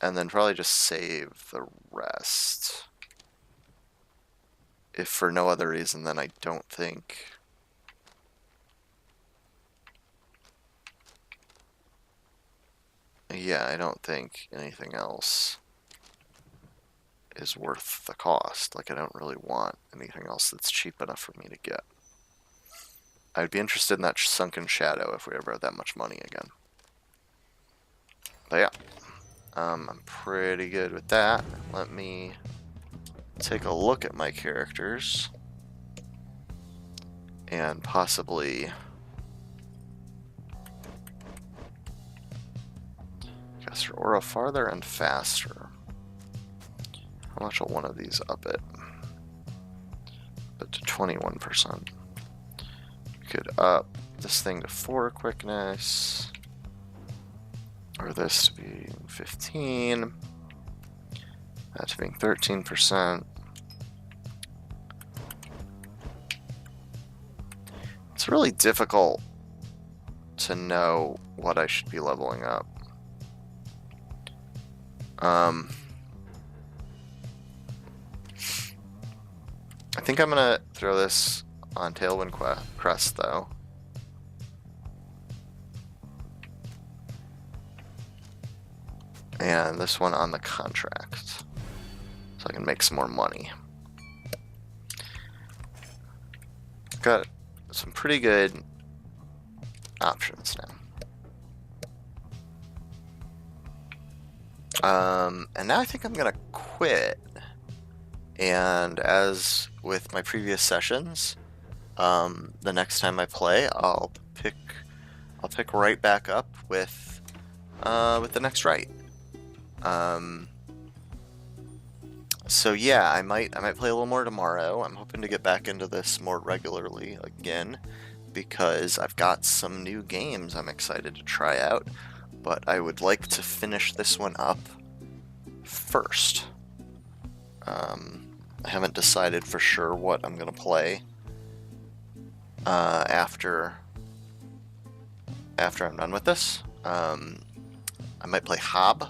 and then probably just save the rest. If for no other reason than I don't think... Yeah, I don't think anything else is worth the cost. Like, I don't really want anything else that's cheap enough for me to get. I'd be interested in that Sunken Shadow if we ever had that much money again. But yeah, I'm pretty good with that. Let me take a look at my characters and possibly cast your aura farther and faster. How much will one of these up it? But to 21%. We could up this thing to 4 quickness, or this to be 15, that to being 13%. It's really difficult to know what I should be leveling up. I think I'm gonna throw this on Tailwind Crest though. And this one on the contract, so I can make some more money. Got some pretty good options now. And now I think I'm gonna quit. And as with my previous sessions, the next time I play, I'll pick right back up with the next right. So yeah, I might play a little more tomorrow. I'm hoping to get back into this more regularly again, because I've got some new games I'm excited to try out, but I would like to finish this one up first. I haven't decided for sure what I'm gonna play after I'm done with this. I might play Hob.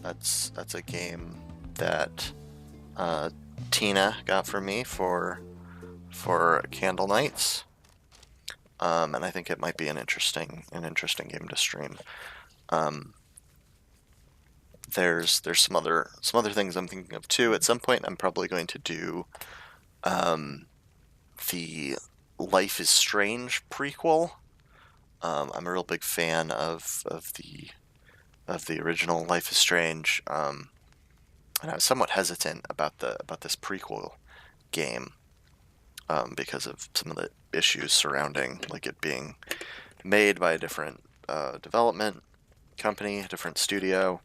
That's a game that Tina got for me for Candle Nights, and I think it might be an interesting game to stream. There's some other things I'm thinking of too. At some point, I'm probably going to do the Life is Strange prequel. I'm a real big fan of the original Life is Strange, and I was somewhat hesitant about this prequel game because of some of the issues surrounding like it being made by a different development company, a different studio,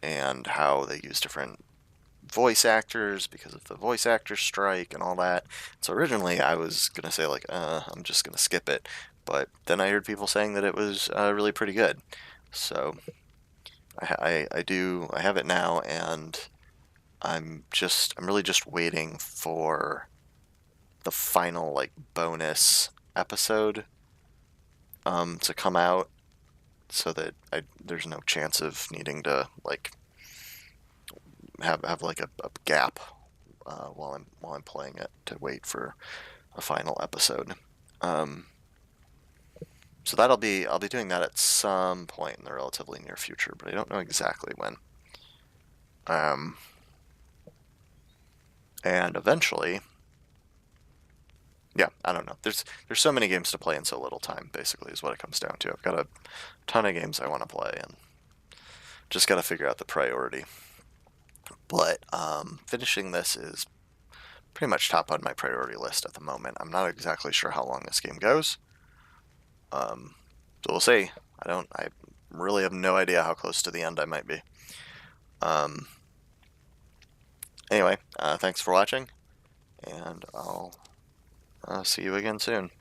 and how they use different voice actors because of the voice actor strike and all that. So originally I was gonna say like, I'm just gonna skip it, but then I heard people saying that it was really pretty good. So I have it now, and I'm really just waiting for the final like bonus episode to come out, so that there's no chance of needing to like have like a gap while I'm playing it to wait for a final episode. So I'll be doing that at some point in the relatively near future, but I don't know exactly when. And eventually, yeah, I don't know. There's so many games to play in so little time, basically, is what it comes down to. I've got a ton of games I want to play, and just got to figure out the priority. But finishing this is pretty much top on my priority list at the moment. I'm not exactly sure how long this game goes. So we'll see. I really have no idea how close to the end I might be. Anyway, thanks for watching, and I'll see you again soon.